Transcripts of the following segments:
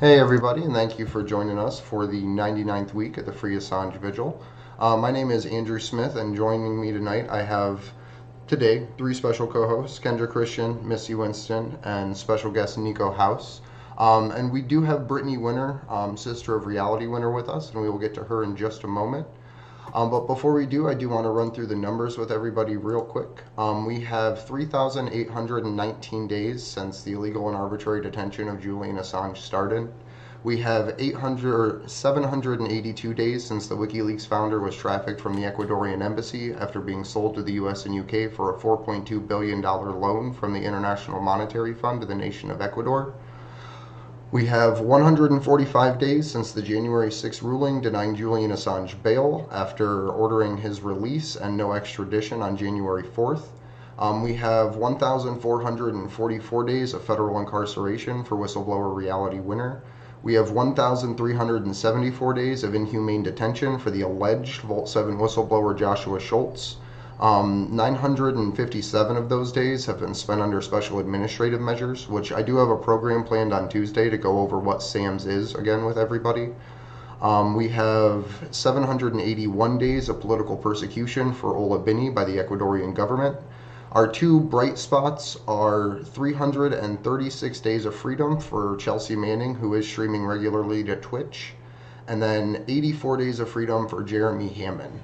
Hey everybody, and thank you for joining us for the 99th week of the Free Assange Vigil. My name is Andrew Smith, and joining me tonight I have today three special co-hosts, Kendra Christian, Missy Winston, and special guest Niko House. And we do have Brittany Winner, sister of Reality Winner, with us, and we will get to her in just a moment. But before we do, I do want to run through the numbers with everybody real quick. We have 3,819 days since the illegal and arbitrary detention of Julian Assange started. We have 782 days since the WikiLeaks founder was trafficked from the Ecuadorian embassy after being sold to the US and UK for a $4.2 billion loan from the International Monetary Fund to the nation of Ecuador. We have 145 days since the January 6 ruling denying Julian Assange bail after ordering his release and no extradition on January 4th. We have 1,444 days of federal incarceration for whistleblower Reality Winner. We have 1,374 days of inhumane detention for the alleged Vault 7 whistleblower Joshua Schultz. 957 of those days have been spent under special administrative measures, which I do have a program planned on Tuesday to go over what SAMS is again with everybody. We have 781 days of political persecution for Ola Bini by the Ecuadorian government. Our two bright spots are 336 days of freedom for Chelsea Manning, who is streaming regularly to Twitch, and then 84 days of freedom for Jeremy Hammond,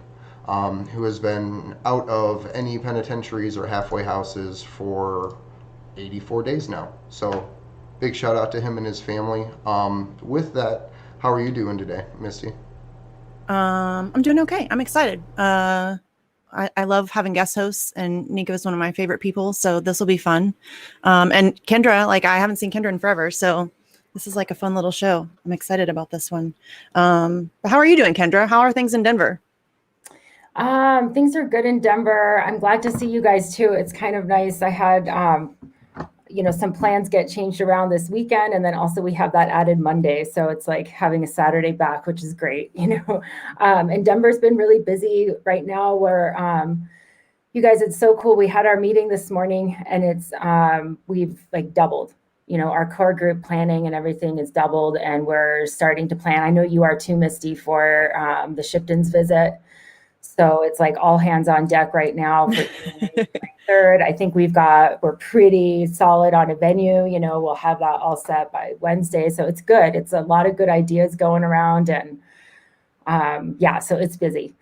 who has been out of any penitentiaries or halfway houses for 84 days now. So big shout out to him and his family. With that, how are you doing today, Misty? I'm doing okay. I'm excited. I love having guest hosts, and Niko is one of my favorite people, so this will be fun. And Kendra, like I haven't seen Kendra in forever, so this is like a fun little show. I'm excited about this one. But how are you doing, Kendra? How are things in Denver? Things are good in Denver. I'm glad to see you guys too. It's kind of nice. I had, some plans get changed around this weekend, and then also we have that added Monday. So it's like having a Saturday back, which is great, And Denver's been really busy right now where, you guys, it's so cool. We had our meeting this morning and we've like doubled, our core group planning and everything is doubled, and we're starting to plan. I know you are too, Misty, for the Shipton's visit. So it's like all hands on deck right now for the 3rd. I think we're pretty solid on a venue. We'll have that all set by Wednesday. So it's good. It's a lot of good ideas going around, and so it's busy.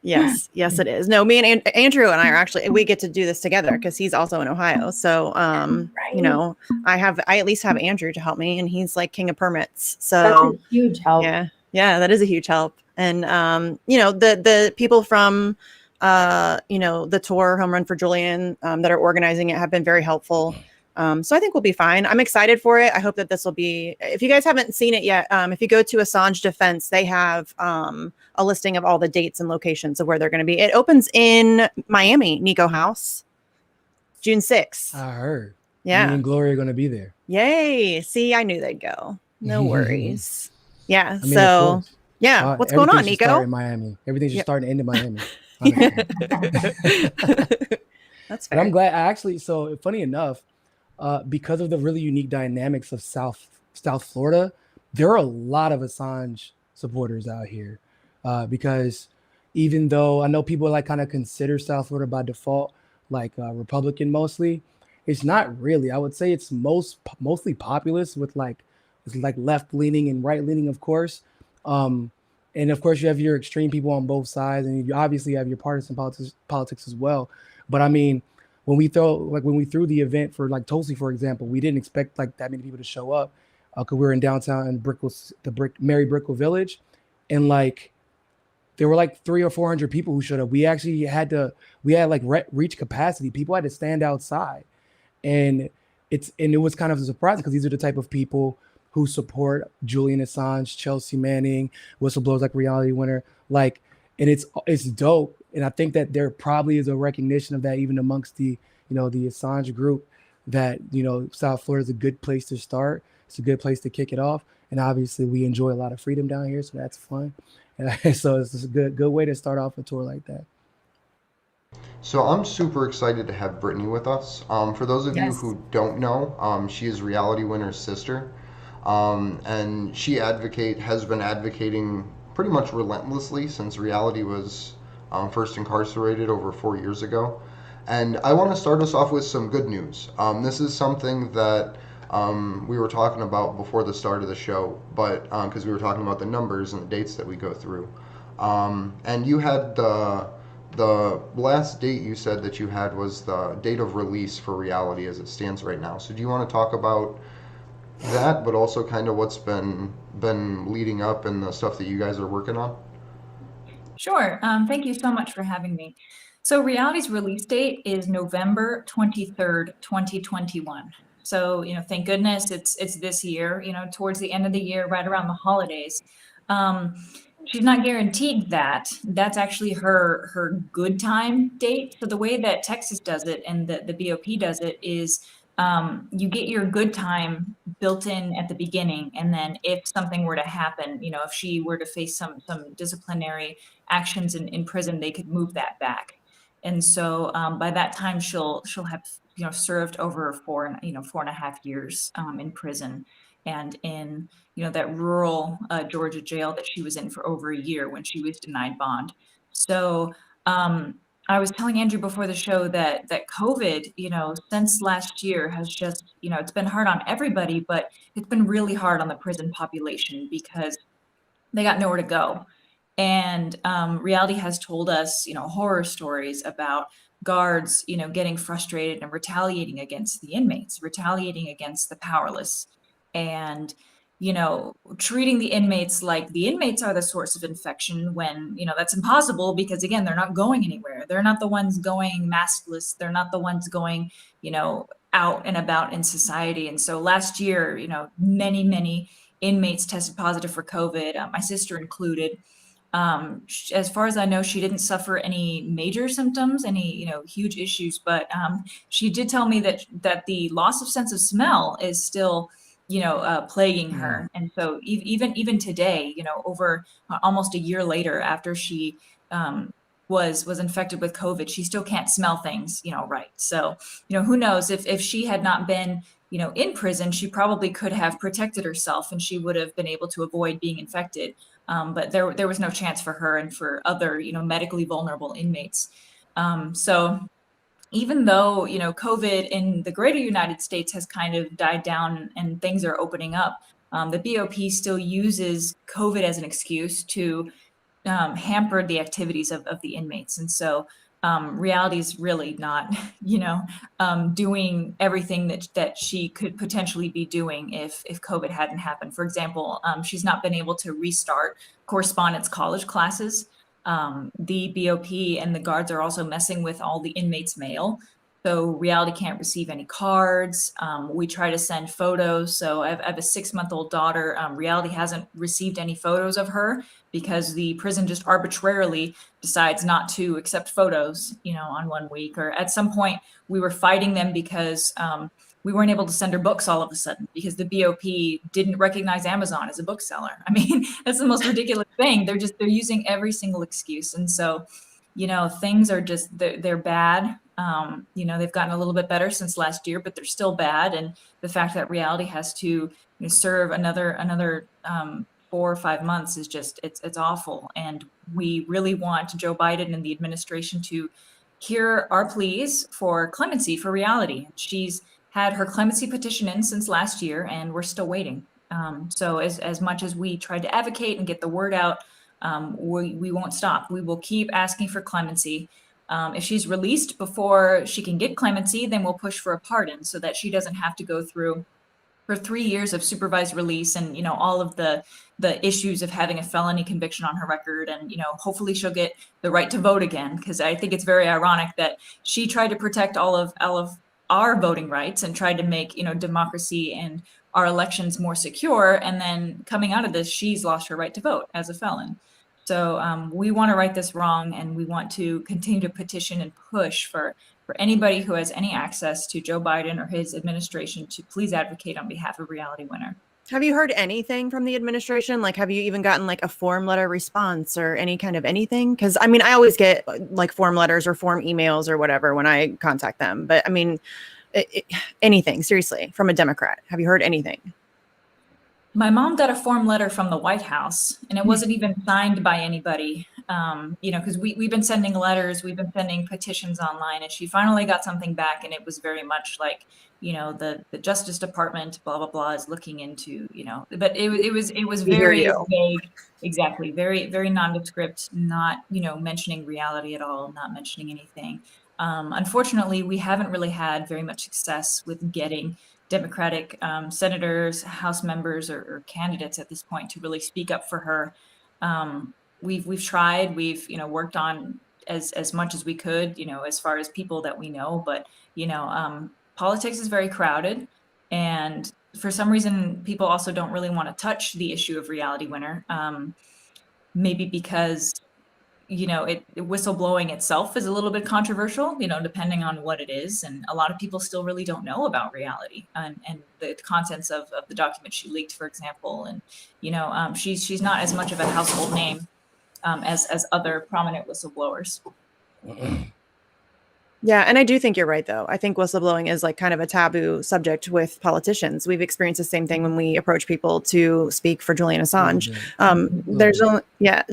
Yes, it is. No, me and Andrew and I are actually, we get to do this together because he's also in Ohio. So, Right. I at least have Andrew to help me, and he's like king of permits. So That's a huge help. Yeah, that is a huge help. And, the people from, the tour Home Run for Julian that are organizing it have been very helpful. So I think we'll be fine. I'm excited for it. I hope that this will be, if you guys haven't seen it yet, if you go to Assange Defense, they have a listing of all the dates and locations of where they're going to be. It opens in Miami, Niko House, June 6th. I heard. Yeah. Me and Gloria are going to be there. Yay. See, I knew they'd go. No worries. Yeah. I mean, so, yeah. What's going on, Niko? In Miami. Everything's just starting to end in Miami. That's fair. But I'm glad. So funny enough, because of the really unique dynamics of South Florida, there are a lot of Assange supporters out here. Because even though I know people like kind of consider South Florida by default like Republican mostly, it's not really. I would say it's mostly populist with it's like left leaning and right leaning, of course. And of course, you have your extreme people on both sides, and you obviously have your partisan politics as well. But I mean, when we threw the event for like Tulsi, for example, we didn't expect like that many people to show up because we were in downtown in Mary Brickell Village, and like there were like 300 or 400 people who showed up. We actually had like reach capacity. People had to stand outside, and it was kind of a surprise because these are the type of people who support Julian Assange, Chelsea Manning, whistleblowers like Reality Winner, like, and it's dope. And I think that there probably is a recognition of that even amongst the Assange group, that, South Florida is a good place to start. It's a good place to kick it off. And obviously we enjoy a lot of freedom down here, so that's fun. And so it's a good way to start off a tour like that. So I'm super excited to have Brittany with us. For those of you Yes. who don't know, she is Reality Winner's sister, and she has been advocating pretty much relentlessly since Reality was first incarcerated over 4 years ago. And I want to start us off with some good news. This is something that we were talking about before the start of the show, but because we were talking about the numbers and the dates that we go through. And you had the last date you said that you had was the date of release for Reality as it stands right now. So do you want to talk about that, but also kind of what's been leading up and the stuff that you guys are working on? Sure. Thank you so much for having me. So Reality's release date is November 23rd, 2021. So, thank goodness it's this year, towards the end of the year, right around the holidays. Um, she's not guaranteed that. That's actually her good time date. So the way that Texas does it and the BOP does it is you get your good time built in at the beginning, and then if something were to happen, if she were to face some disciplinary actions in prison, they could move that back. And so by that time, she'll have served over 4.5 years in prison, and in that rural Georgia jail that she was in for over a year when she was denied bond. So I was telling Andrew before the show that COVID, since last year has just, it's been hard on everybody, but it's been really hard on the prison population because they got nowhere to go. And Reality has told us, horror stories about guards, getting frustrated and retaliating against the inmates, retaliating against the powerless, and treating the inmates like the inmates are the source of infection when that's impossible because again they're not going anywhere. They're not the ones going maskless. They're not the ones going out and about in society. And so last year, many inmates tested positive for COVID, my sister included. As far as I know, she didn't suffer any major symptoms, any huge issues, but she did tell me that the loss of sense of smell is still plaguing her. And so even today, over almost a year later after she was infected with COVID, she still can't smell things right. So who knows if she had not been in prison, she probably could have protected herself and she would have been able to avoid being infected. But there was no chance for her and for other medically vulnerable inmates. So even though COVID in the greater United States has kind of died down and things are opening up, the BOP still uses COVID as an excuse to hamper the activities of the inmates. And so Reality is really not doing everything that she could potentially be doing if COVID hadn't happened. For example, she's not been able to restart correspondence college classes. The BOP and the guards are also messing with all the inmates' mail. So Reality can't receive any cards. We try to send photos. So I have a 6-month-old daughter. Reality hasn't received any photos of her because the prison just arbitrarily decides not to accept photos, on 1 week. Or at some point, we were fighting them because we weren't able to send her books all of a sudden because the BOP didn't recognize Amazon as a bookseller. I mean, that's the most ridiculous thing. They're using every single excuse. And so, things are just, they're bad. They've gotten a little bit better since last year, but they're still bad. And the fact that Reality has to serve another 4 or 5 months is just, it's awful. And we really want Joe Biden and the administration to hear our pleas for clemency for Reality. She's had her clemency petition in since last year, and we're still waiting. So as much as we tried to advocate and get the word out, we won't stop. We will keep asking for clemency. If she's released before she can get clemency, then we'll push for a pardon so that she doesn't have to go through for 3 years of supervised release and all of the issues of having a felony conviction on her record. And hopefully she'll get the right to vote again, because I think it's very ironic that she tried to protect all of our voting rights and tried to make democracy and our elections more secure, and then coming out of this, she's lost her right to vote as a felon. So we want to right this wrong, and we want to continue to petition and push for anybody who has any access to Joe Biden or his administration to please advocate on behalf of Reality Winner. Have you heard anything from the administration? Like, have you even gotten like a form letter response or any kind of anything? Because I mean, I always get like form letters or form emails or whatever when I contact them. But I mean, anything seriously from a Democrat? Have you heard anything? My mom got a form letter from the White House, and it wasn't even signed by anybody. Because we've been sending letters, we've been sending petitions online, and she finally got something back, and it was very much like, the Justice Department, blah blah blah, is looking into, but it was We hear very you. vague, exactly, very very nondescript, not mentioning reality at all, not mentioning anything. Unfortunately, we haven't really had very much success with getting Democratic senators, House members, or candidates at this point to really speak up for her. We've tried, we've worked on as much as we could, as far as people that we know, but politics is very crowded, and for some reason, people also don't really want to touch the issue of reality winner. Maybe because whistleblowing itself is a little bit controversial, depending on what it is. And a lot of people still really don't know about reality and the contents of the document she leaked, for example. And, she's not as much of a household name as other prominent whistleblowers. Yeah, and I do think you're right, though. I think whistleblowing is like kind of a taboo subject with politicians. We've experienced the same thing when we approach people to speak for Julian Assange. There's only, a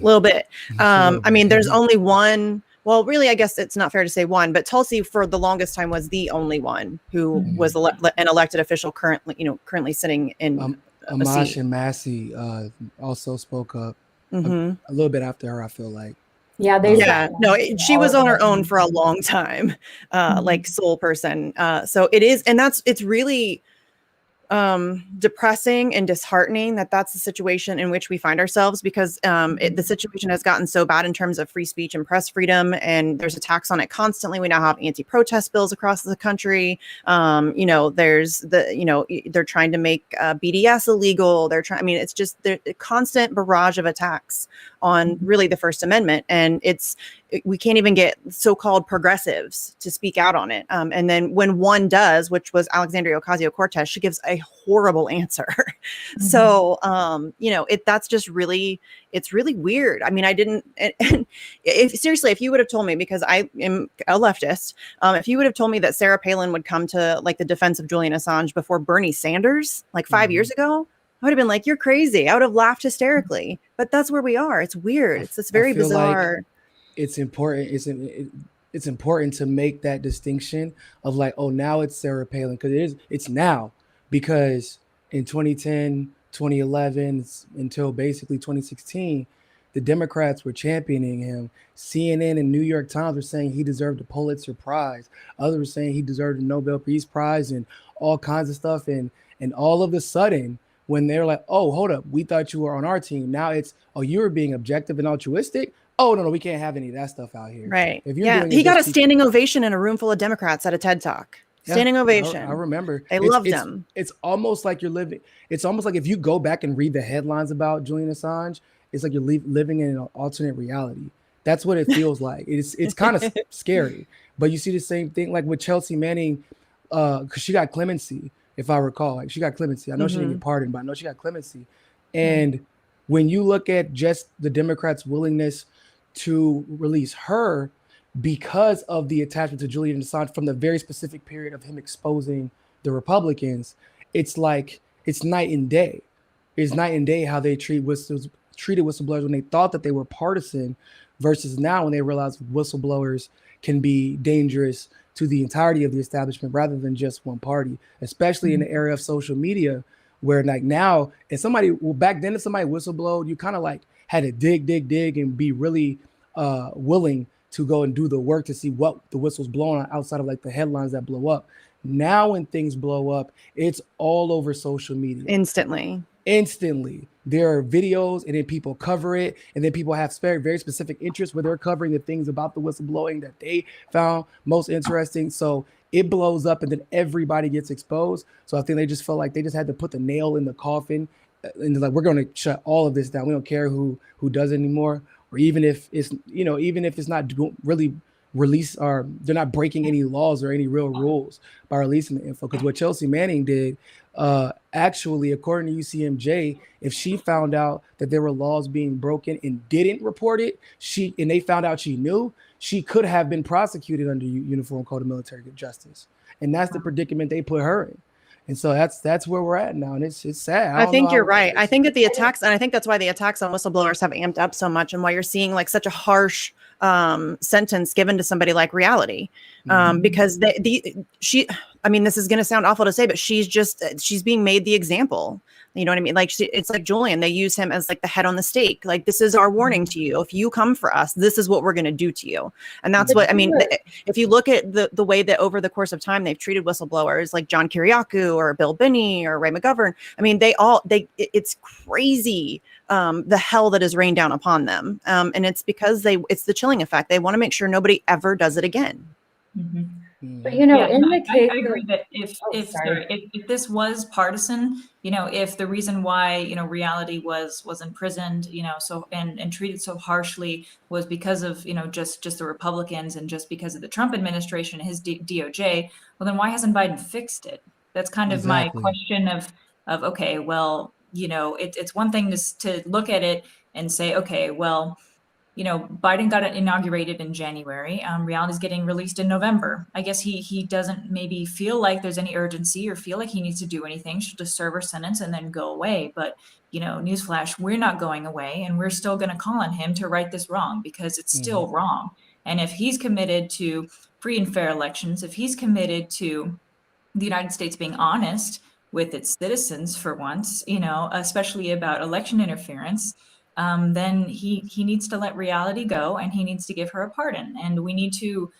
little bit. I mean, there's only one. Well, really, I guess it's not fair to say one, but Tulsi for the longest time was the only one who was an elected official currently sitting in a Amash seat. and Massey also spoke up a Mhm. little bit after her, I feel like. Yeah, she was on her own for a long time, like sole person. So it is, and it's really depressing and disheartening that that's the situation in which we find ourselves, because the situation has gotten so bad in terms of free speech and press freedom, and there's attacks on it constantly. We now have anti-protest bills across the country. There's they're trying to make BDS illegal. I mean, it's just the constant barrage of attacks on really the First Amendment, and we can't even get so-called progressives to speak out on it. And then when one does, which was Alexandria Ocasio-Cortez, she gives a horrible answer. So, that's just really, it's really weird. I mean, I didn't, and if you would have told me, because I am a leftist, if you would have told me that Sarah Palin would come to like the defense of Julian Assange before Bernie Sanders, like 5 years ago, I would have been like, you're crazy. I would have laughed hysterically, but that's where we are. It's weird. It's this very bizarre. Like it's important. It's important to make that distinction of like, oh, now it's Sarah Palin, because it's now, because in 2010, 2011, until basically 2016, the Democrats were championing him. CNN and New York Times were saying he deserved a Pulitzer Prize. Others were saying he deserved a Nobel Peace Prize and all kinds of stuff. And all of a sudden, when they're like, oh, hold up, we thought you were on our team. Now it's, oh, you were being objective and altruistic. Oh, no, we can't have any of that stuff out here. Right. He got a standing ovation in a room full of Democrats at a TED Talk. Standing ovation. I remember. They loved him. It's almost like it's almost like if you go back and read the headlines about Julian Assange, it's like you're living in an alternate reality. That's what it feels like. It's kind of scary. But you see the same thing like with Chelsea Manning, because she got clemency, if I recall. Like she got clemency. I know she didn't get pardoned, but I know she got clemency. And when you look at just the Democrats' willingness to release her because of the attachment to Julian Assange from the very specific period of him exposing the Republicans, it's like it's night and day. It's night and day how they treated whistleblowers when they thought that they were partisan versus now when they realize whistleblowers can be dangerous to the entirety of the establishment rather than just one party, especially in the era of social media where like now, back then if somebody whistleblowed, you kind of like had to dig and be really willing to go and do the work to see what the whistle's blowing on outside of like the headlines that blow up. Now when things blow up, it's all over social media. Instantly. There are videos and then people cover it. And then people have very, very specific interests where they're covering the things about the whistleblowing that they found most interesting. So it blows up and then everybody gets exposed. So I think they just felt like they just had to put the nail in the coffin and they're like, we're going to shut all of this down. We don't care who does it anymore. Or even if it's, even if it's not really released or they're not breaking any laws or any real rules by releasing the info. Because what Chelsea Manning did Actually, according to UCMJ, if she found out that there were laws being broken and didn't report it, and they found out she knew, she could have been prosecuted under Uniform Code of Military Justice, and that's the predicament they put her in. And so that's where we're at now, and it's sad. I think you're right. I think that the attacks, and I think that's why the attacks on whistleblowers have amped up so much, and why you're seeing like such a harsh sentence given to somebody like Reality, because I mean, this is going to sound awful to say, but she's being made the example. You know what I mean? Like it's like Julian, they use him as like the head on the stake. Like, this is our warning to you. If you come for us, this is what we're going to do to you. And that's what, I mean, if you look at the way that over the course of time, they've treated whistleblowers like John Kiriakou or Bill Binney or Ray McGovern. I mean, it's crazy. The hell that is rained down upon them. And it's because it's the chilling effect. They want to make sure nobody ever does it again. Mm-hmm. But in the case, I agree that if this was partisan, if the reason why Reality was imprisoned, so and treated so harshly was because of just the Republicans and just because of the Trump administration, his DOJ, well, then why hasn't Biden fixed it? That's kind of my question of okay, well, it's one thing to look at it and say, okay, well, Biden got it inaugurated in January. Reality's getting released in November. I guess he doesn't maybe feel like there's any urgency or feel like he needs to do anything. She'll just serve her sentence and then go away. But, newsflash, we're not going away, and we're still going to call on him to right this wrong because it's still wrong. And if he's committed to free and fair elections, if he's committed to the United States being honest with its citizens for once, especially about election interference, then he needs to let Reality go, and he needs to give her a pardon. And we need to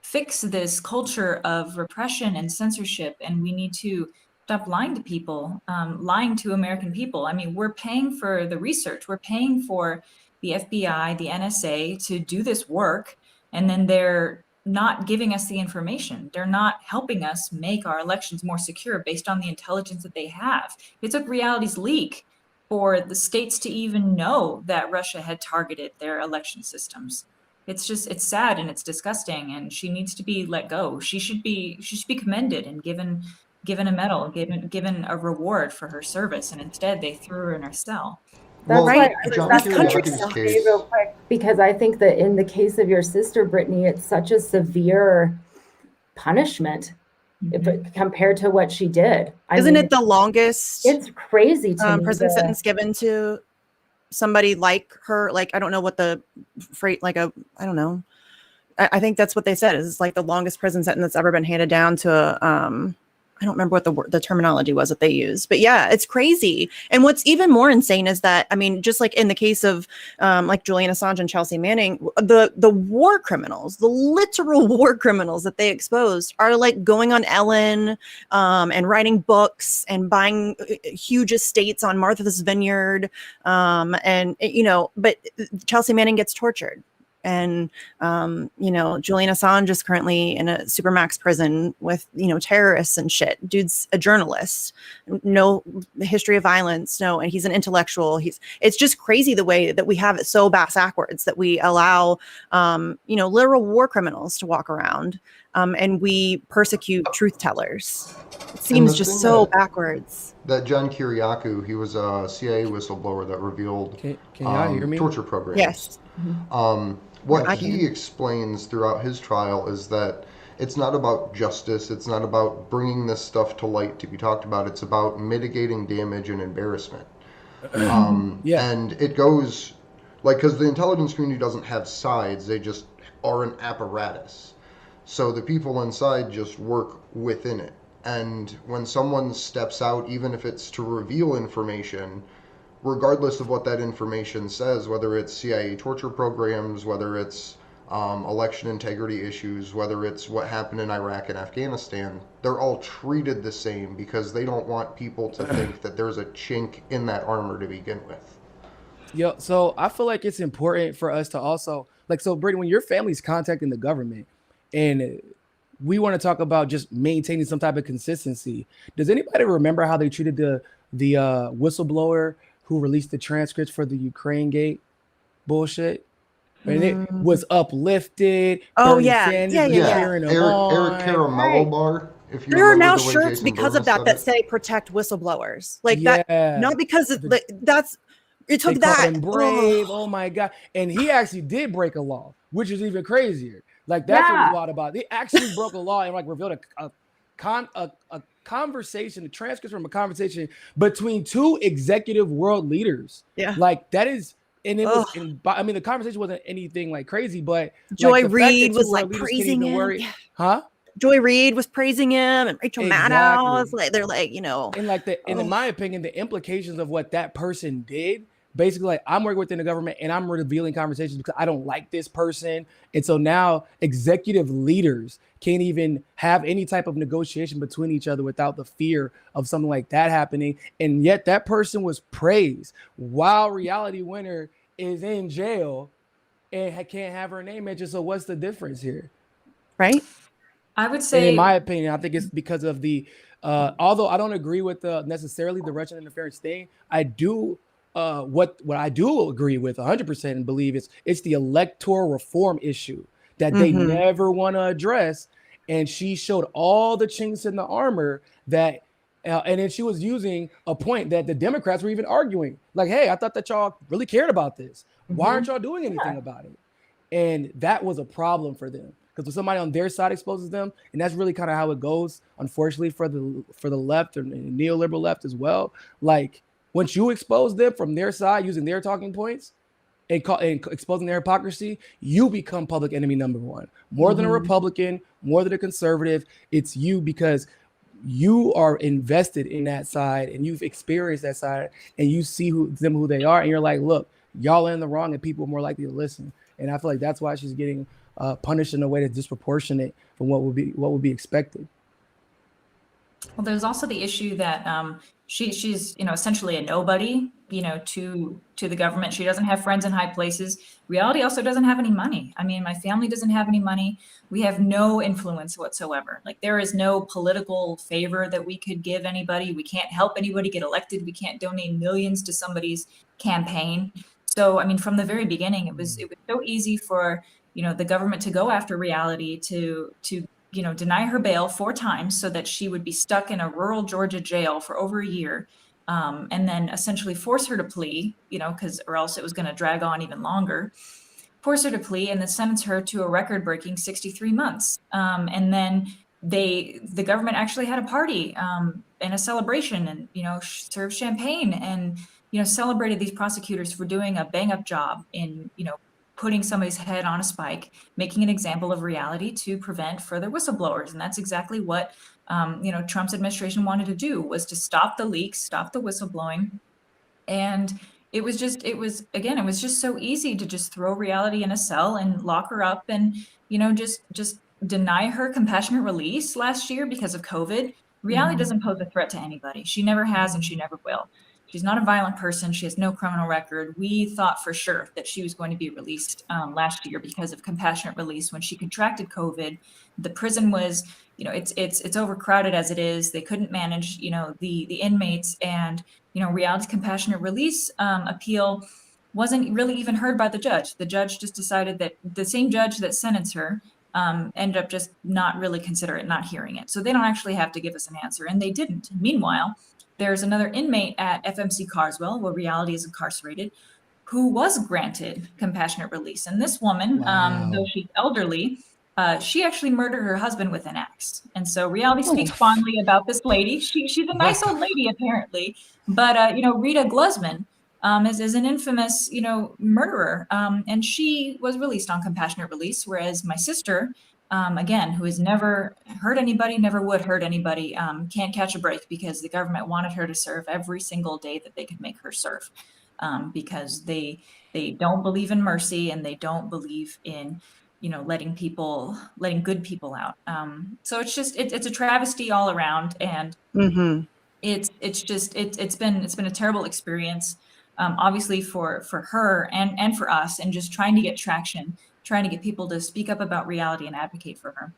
fix this culture of repression and censorship, and we need to stop lying to people, lying to American people. I mean, we're paying for the research. We're paying for the FBI, the NSA to do this work, and then they're not giving us the information. They're not helping us make our elections more secure based on the intelligence that they have. It took Reality's leak for the states to even know that Russia had targeted their election systems. It's sad and it's disgusting, and she needs to be let go. She should be commended and given a medal, given a reward for her service, and instead they threw her in her cell. That's right. That's real quick, because I think that in the case of your sister, Brittany, it's such a severe punishment compared to what she did. Isn't it the longest? It's crazy to me. Prison sentence given to somebody like her. Like, I don't know what the freight, I don't know. I think that's what they said is like the longest prison sentence that's ever been handed down to I don't remember what the terminology was that they used, but yeah, it's crazy. And what's even more insane is that, I mean, just like in the case of like Julian Assange and Chelsea Manning, the war criminals, the literal war criminals that they exposed are like going on Ellen and writing books and buying huge estates on Martha's Vineyard. But Chelsea Manning gets tortured. And, Julian Assange is currently in a supermax prison with, terrorists and shit. Dude's a journalist, no history of violence. No. And he's an intellectual. It's just crazy the way that we have it so backwards that we allow, literal war criminals to walk around and we persecute truth tellers. It seems just so backwards. That John Kiriakou, he was a CIA whistleblower that revealed can y'all hear me? Torture programs. Yes. What he explains throughout his trial is that it's not about justice. It's not about bringing this stuff to light to be talked about. It's about mitigating damage and embarrassment. And it goes because the intelligence community doesn't have sides. They just are an apparatus. So the people inside just work within it. And when someone steps out, even if it's to reveal information, regardless of what that information says, whether it's CIA torture programs, whether it's election integrity issues, whether it's what happened in Iraq and Afghanistan, they're all treated the same because they don't want people to think that there's a chink in that armor to begin with. Yeah, so I feel like it's important for us to also, Brittany, when your family's contacting the government and we want to talk about just maintaining some type of consistency, does anybody remember how they treated the whistleblower who released the transcripts for the Ukraine gate bullshit? And it was uplifted. Oh, Bernie yeah. Sanders Yeah. Eric Caramello Bar. If you There are remember now the way shirts Jason because Burr of that said that it. say protect whistleblowers. Like Yeah. that, not because it, like, that's it They took called that. him brave. Oh my God. And he actually did break a law, which is even crazier. Like that's what was Yeah. wild about it. He actually broke a law and like revealed a conversation, the transcripts from a conversation between two executive world leaders. Yeah. Like that is, and it was, Ugh. in, I mean, the conversation wasn't anything like crazy, but Joy like the fact that Reid two was world like leaders can't praising even him. worry, Yeah. huh? Joy Reid was praising him, and Rachel Maddow. Exactly. Like they're like, you know, And like and in my opinion, the implications of what that person did, basically, like I'm working within the government and I'm revealing conversations because I don't like this person. And so now executive leaders can't even have any type of negotiation between each other without the fear of something like that happening. And yet that person was praised while Reality Winner is in jail and can't have her name mentioned. So what's the difference here? right? I would And say, in my opinion, I think it's because of the although I don't agree with necessarily the Russian interference thing, I do what I do agree with 100% and believe it's the electoral reform issue that they never want to address. And she showed all the chinks in the armor that and then she was using a point that the Democrats were even arguing, like, hey, I thought that y'all really cared about this. Why aren't y'all doing anything about it? And that was a problem for them because when somebody on their side exposes them, and that's really kind of how it goes, unfortunately, for the left and neoliberal left as well. Like once you expose them from their side using their talking points and exposing their hypocrisy, you become public enemy number one. More than a Republican, more than a conservative, it's you because you are invested in that side and you've experienced that side and you see who they are, and you're like, look, y'all are in the wrong, and people are more likely to listen. And I feel like that's why she's getting punished in a way that's disproportionate from what would be expected. well, there's also the issue that she's essentially a nobody, to the government. She doesn't have friends in high places. Reality also doesn't have any money. I mean, my family doesn't have any money. We have no influence whatsoever. Like there is no political favor that we could give anybody. We can't help anybody get elected. We can't donate millions to somebody's campaign. So, I mean, from the very beginning, it was so easy for, the government to go after Reality to deny her bail 4 times so that she would be stuck in a rural Georgia jail for over a year, and then essentially force her to plea, or else it was going to drag on even longer. Force her to plea and then sentence her to a record-breaking 63 months. And then the government actually had a party and a celebration, and served champagne and celebrated these prosecutors for doing a bang-up job in putting somebody's head on a spike, making an example of Reality to prevent further whistleblowers. And that's exactly what, Trump's administration wanted to do, was to stop the leaks, stop the whistleblowing. And it was just so easy to just throw Reality in a cell and lock her up and, just deny her compassionate release last year because of COVID. Reality doesn't pose a threat to anybody. She never has, and she never will. She's not a violent person. She has no criminal record. We thought for sure that she was going to be released last year because of compassionate release when she contracted COVID. The prison was, it's overcrowded as it is. They couldn't manage, the inmates, and Reality's compassionate release appeal wasn't really even heard by the judge. The judge just decided that the same judge that sentenced her ended up just not really consider it, not hearing it. So they don't actually have to give us an answer, and they didn't. Meanwhile, there's another inmate at FMC Carswell, where Reality is incarcerated, who was granted compassionate release. And this woman, though she's elderly, she actually murdered her husband with an axe. And so Reality speaks fondly about this lady. She's a nice old lady, apparently. But, Rita Glusman is an infamous, murderer. And she was released on compassionate release, whereas my sister, again, who has never hurt anybody, never would hurt anybody, can't catch a break because the government wanted her to serve every single day that they could make her serve, because they don't believe in mercy, and they don't believe in, letting good people out. So it's a travesty all around, and it's been a terrible experience, obviously for her and for us, and just trying to get traction, trying to get people to speak up about Reality and advocate for her.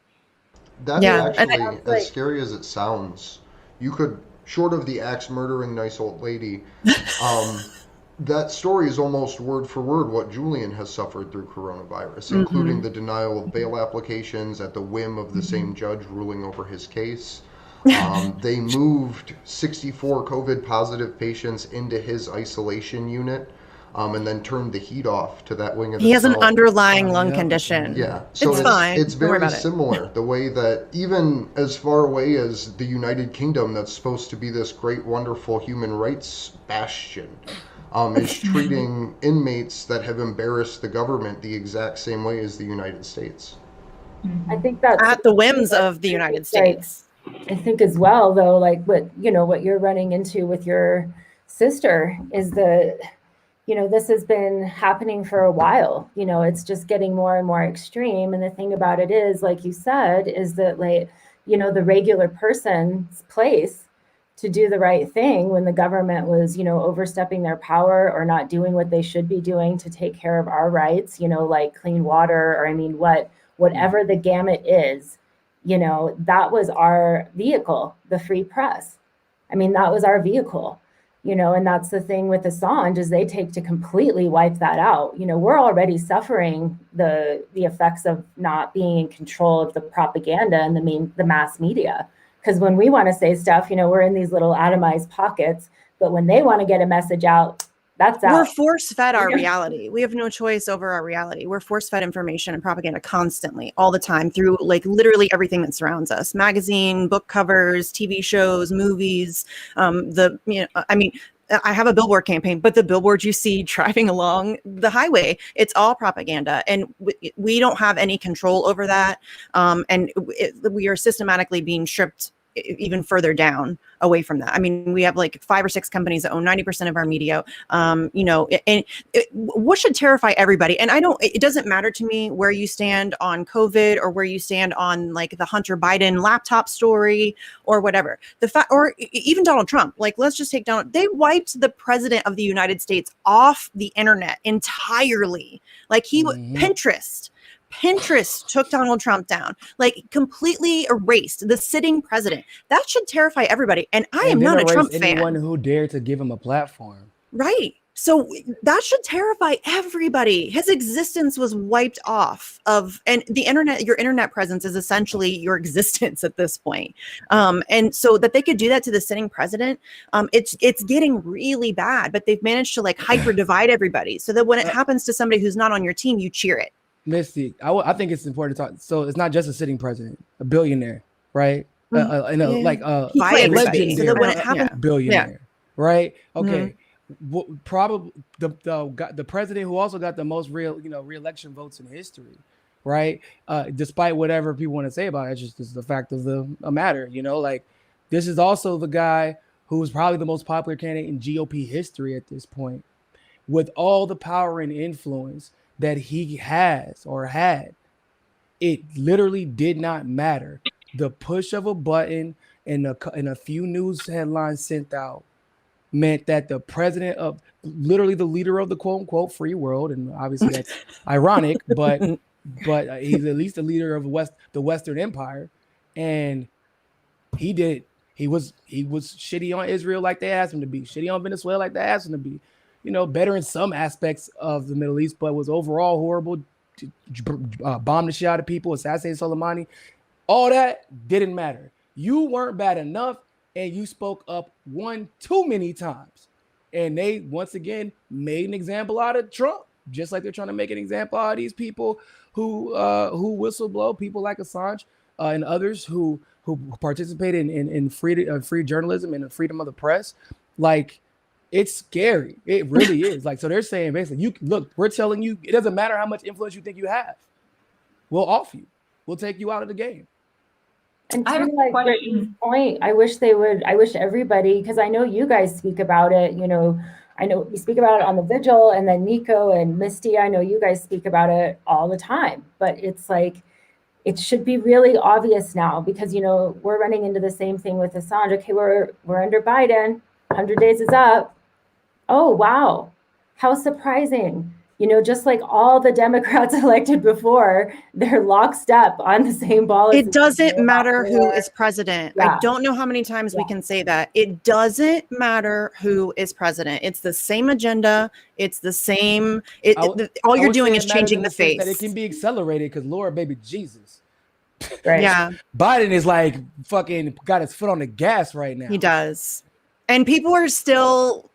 That's Yeah, and actually, as scary as it sounds, you could, short of the axe murdering nice old lady, that story is almost word for word what Julian has suffered through coronavirus, including Mm-hmm. the denial of bail applications at the whim of the same judge ruling over his case. They moved 64 COVID positive patients into his isolation unit, and then turned the heat off to that wing of He the has an cell. underlying lung Yep. condition. Yeah, so It's fine. it's Don't worry very about it. similar. The way that even as far away as the United Kingdom, that's supposed to be this great, wonderful human rights bastion, is treating inmates that have embarrassed the government the exact same way as the United States. I think that's At the whims of the United States. I think as well, though, like what you're running into with your sister is this has been happening for a while. It's just getting more and more extreme. And the thing about it is, like you said, is that the regular person's place to do the right thing when the government was, overstepping their power or not doing what they should be doing to take care of our rights, like clean water, or whatever the gamut is, that was our vehicle, the free press. That was our vehicle, and that's the thing with Assange is they take to completely wipe that out. We're already suffering the effects of not being in control of the propaganda and the mass media. Because when we want to say stuff, we're in these little atomized pockets, but when they want to get a message out, that's out. We're force-fed our reality. We have no choice over our reality. We're force-fed information and propaganda constantly, all the time, through like literally everything that surrounds us: magazine, book covers, TV shows, movies. I have a billboard campaign, but the billboards you see driving along the highway, it's all propaganda, and we don't have any control over that. We are systematically being stripped even further down away from that. We have like 5 or 6 companies that own 90% of our media. What should terrify everybody? And it doesn't matter to me where you stand on COVID or where you stand on like the Hunter Biden laptop story or whatever. Or even Donald Trump. Like, let's just take Donald. They wiped the president of the United States off the internet entirely. Like Pinterest took Donald Trump down, like completely erased the sitting president. That should terrify everybody. And I am not a Trump fan. Anyone who dared to give him a platform. Right. So that should terrify everybody. His existence was wiped off and the internet, your internet presence is essentially your existence at this point. And so that they could do that to the sitting president, it's getting really bad, but they've managed to like hyper divide everybody so that when it happens to somebody who's not on your team, you cheer it. Misty, I think it's important to talk. So it's not just a sitting president, a billionaire, right? Legendary. So that when it happens, billionaire, right? Okay, probably the president who also got the most re-election votes in history, right? Despite whatever people want to say about it, it's just the fact of the matter. Like this is also the guy who is probably the most popular candidate in GOP history at this point, with all the power and influence that he has or had. It literally did not matter. The push of a button and a few news headlines sent out meant that the president of literally the leader of the quote unquote free world, and obviously that's ironic, but he's at least the leader of the Western Empire, and he was shitty on Israel like they asked him to be, shitty on Venezuela like they asked him to be. Better in some aspects of the Middle East, but was overall horrible. Bombed the shit out of people, assassinated Soleimani. All that didn't matter. You weren't bad enough, and you spoke up too many times. And they, once again, made an example out of Trump, just like they're trying to make an example out of these people who whistleblow, people like Assange and others who participate in free journalism and the freedom of the press. Like, it's scary. It really is. Like, so they're saying basically, we're telling you, it doesn't matter how much influence you think you have. We'll off you. We'll take you out of the game. And to like Brittany's point, I wish everybody, because I know you guys speak about it, I know we speak about it on the Vigil, and then Niko and Misty, I know you guys speak about it all the time, but it's like, it should be really obvious now because, we're running into the same thing with Assange. Okay, we're under Biden, 100 days is up. Oh, wow. How surprising. just like all the Democrats elected before, they're lockstep on the same ball. It doesn't matter who is president. I Yeah. don't know how many times we can say that. It doesn't matter who is president. It's the same agenda. It's the same. All you're doing is changing the face. That it can be accelerated because Lord, baby Jesus. Right. Yeah. Biden is like fucking got his foot on the gas right now. He does. And people are still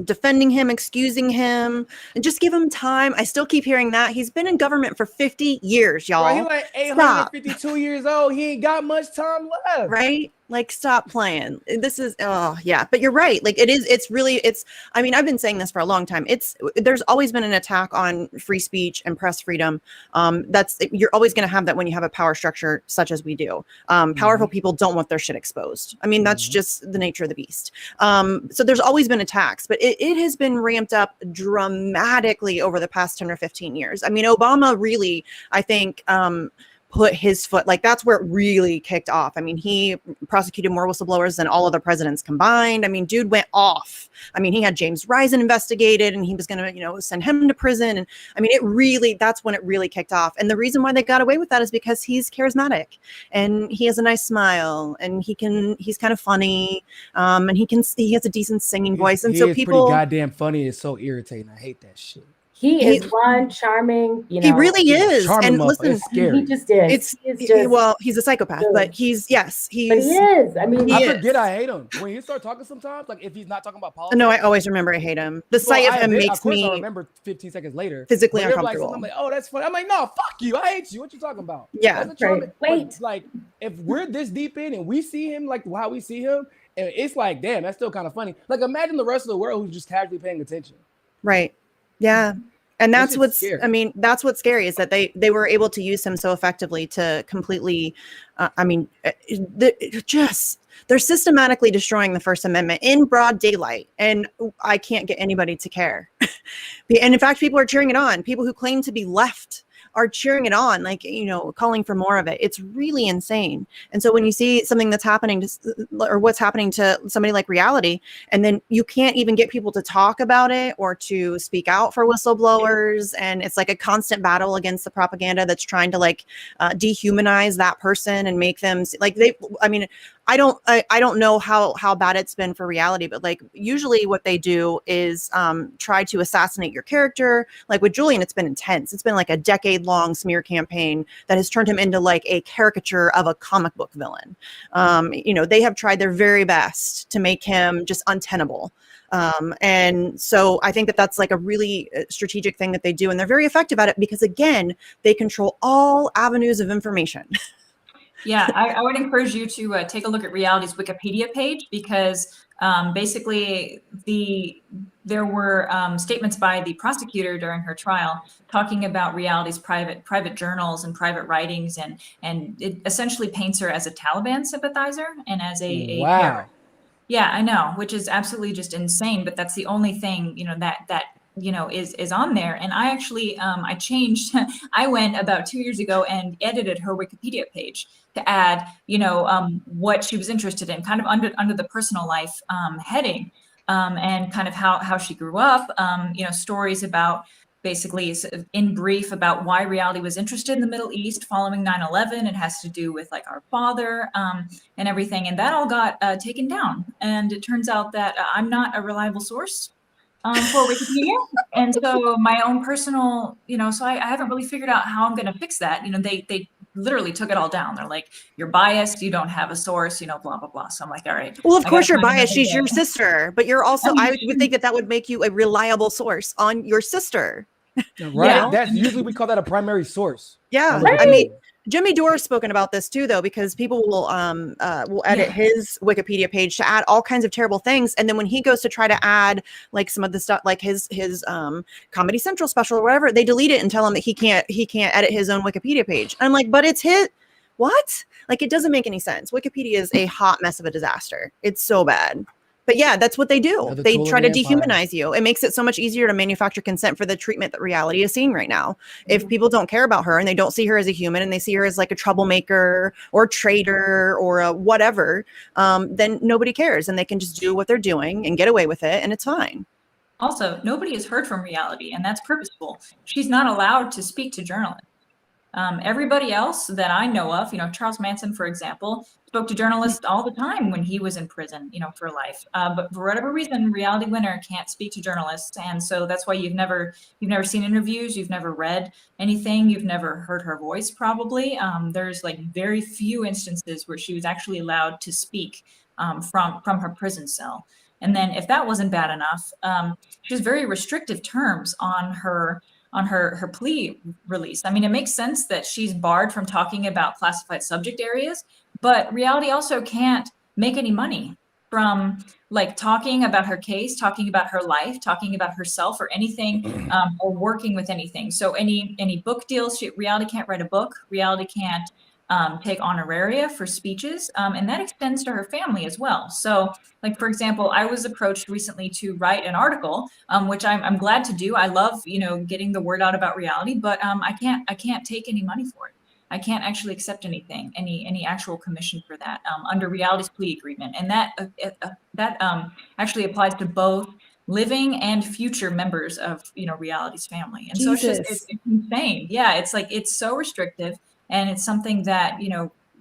defending him, excusing him, and just give him time. I still keep hearing that. He's been in government for 50 years, y'all. Bro, he's like 852 years old. He ain't got much time left. Right? Like, stop playing. This is, oh yeah, but you're right. Like I mean, I've been saying this for a long time. There's always been an attack on free speech and press freedom. You're always going to have that when you have a power structure such as we do. Powerful people don't want their shit exposed. I mean, that's just the nature of the beast. So there's always been attacks, but it has been ramped up dramatically over the past 10 or 15 years. I mean, Obama really, I think, put his foot, like that's where it really kicked off. I mean, he prosecuted more whistleblowers than all other presidents combined. I mean, dude went off. I mean, he had James Risen investigated and he was going to, send him to prison. And I mean, that's when it really kicked off. And the reason why they got away with that is because he's charismatic and he has a nice smile and he's kind of funny. And he has a decent singing voice. And so people, pretty goddamn funny. It's so irritating. I hate that shit. He is fun, charming. He really is. And listen, it's scary. He just is. He's a psychopath, but he is. But he is. I mean, I forget I hate him when he start talking sometimes. Like if he's not talking about politics. No, I always remember I hate him. The sight of him makes me. I remember 15 seconds later physically uncomfortable. Like, I'm like, oh, that's funny. I'm like, no, fuck you. I hate you. What you talking about? Yeah. Right. Wait. Like if we're this deep in and we see him like how we see him, and it's like, damn, that's still kind of funny. Like imagine the rest of the world who's just casually paying attention. Right. Yeah. And that's what's scary. I mean, that's what's scary is that they were able to use him so effectively to completely, they're systematically destroying the First Amendment in broad daylight. And I can't get anybody to care. And in fact, people are cheering it on. People who claim to be left are cheering it on, like, calling for more of it. It's really insane. And so when you see something that's happening or what's happening to somebody like Reality, and then you can't even get people to talk about it or to speak out for whistleblowers. And it's like a constant battle against the propaganda that's trying to dehumanize that person and make them I don't know how bad it's been for Reality, but usually what they do is try to assassinate your character. Like with Julian, it's been intense. It's been like a decade-long smear campaign that has turned him into like a caricature of a comic book villain. They have tried their very best to make him just untenable. And so I think that that's like a really strategic thing that they do. And they're very effective at it because, again, they control all avenues of information. Yeah, I would encourage you to take a look at Reality's Wikipedia page because basically there were statements by the prosecutor during her trial talking about Reality's private journals and private writings, and it essentially paints her as a Taliban sympathizer and as a wow. terrorist. Yeah, I know, which is absolutely just insane. But that's the only thing that is on there. And I actually I changed. I went about 2 years ago and edited her Wikipedia page to add what she was interested in, kind of under the personal life heading, and kind of how she grew up. Stories about basically in brief about why Reality was interested in the Middle East following 9/11. It has to do with like our father and everything. And that all got taken down. And it turns out that I'm not a reliable source for Wikipedia. And so my own personal, so I haven't really figured out how I'm going to fix that. They literally took it all down. They're like, you're biased. You don't have a source, blah, blah, blah. So I'm like, all right. Well, of course you're biased. She's your sister, but you're also, I would think that would make you a reliable source on your sister. Right. Yeah. That's usually we call that a primary source. Yeah. Right. I mean, Jimmy Dore has spoken about this too, though, because people will edit his Wikipedia page to add all kinds of terrible things, and then when he goes to try to add like some of the stuff, like his Comedy Central special or whatever, they delete it and tell him that he can't edit his own Wikipedia page. And I'm like, but it's his. What? Like, it doesn't make any sense. Wikipedia is a hot mess of a disaster. It's so bad. But yeah, that's what they do. They try to dehumanize you. It makes it so much easier to manufacture consent for the treatment that Reality is seeing right now. If people don't care about her and they don't see her as a human and they see her as like a troublemaker or traitor or a whatever, then nobody cares and they can just do what they're doing and get away with it and it's fine. Also, nobody has heard from Reality, and that's purposeful. She's not allowed to speak to journalists. Everybody else that I know of, Charles Manson, for example, spoke to journalists all the time when he was in prison, for life. But for whatever reason, Reality Winner can't speak to journalists, and so that's why you've never seen interviews, you've never read anything, you've never heard her voice. Probably there's like very few instances where she was actually allowed to speak from her prison cell. And then, if that wasn't bad enough, she has very restrictive terms on her plea release. I mean, it makes sense that she's barred from talking about classified subject areas, but Reality also can't make any money from like talking about her case, talking about her life, talking about herself or anything, or working with anything. So any book deals, Reality can't write a book. Reality can't take honoraria for speeches, and that extends to her family as well. So, like for example, I was approached recently to write an article, which I'm glad to do. I love getting the word out about Reality, but I can't take any money for it. I can't actually accept any actual commission for that under Reality's plea agreement, and that actually applies to both living and future members of Reality's family. And so it's insane. Yeah, it's like it's so restrictive. And it's something that,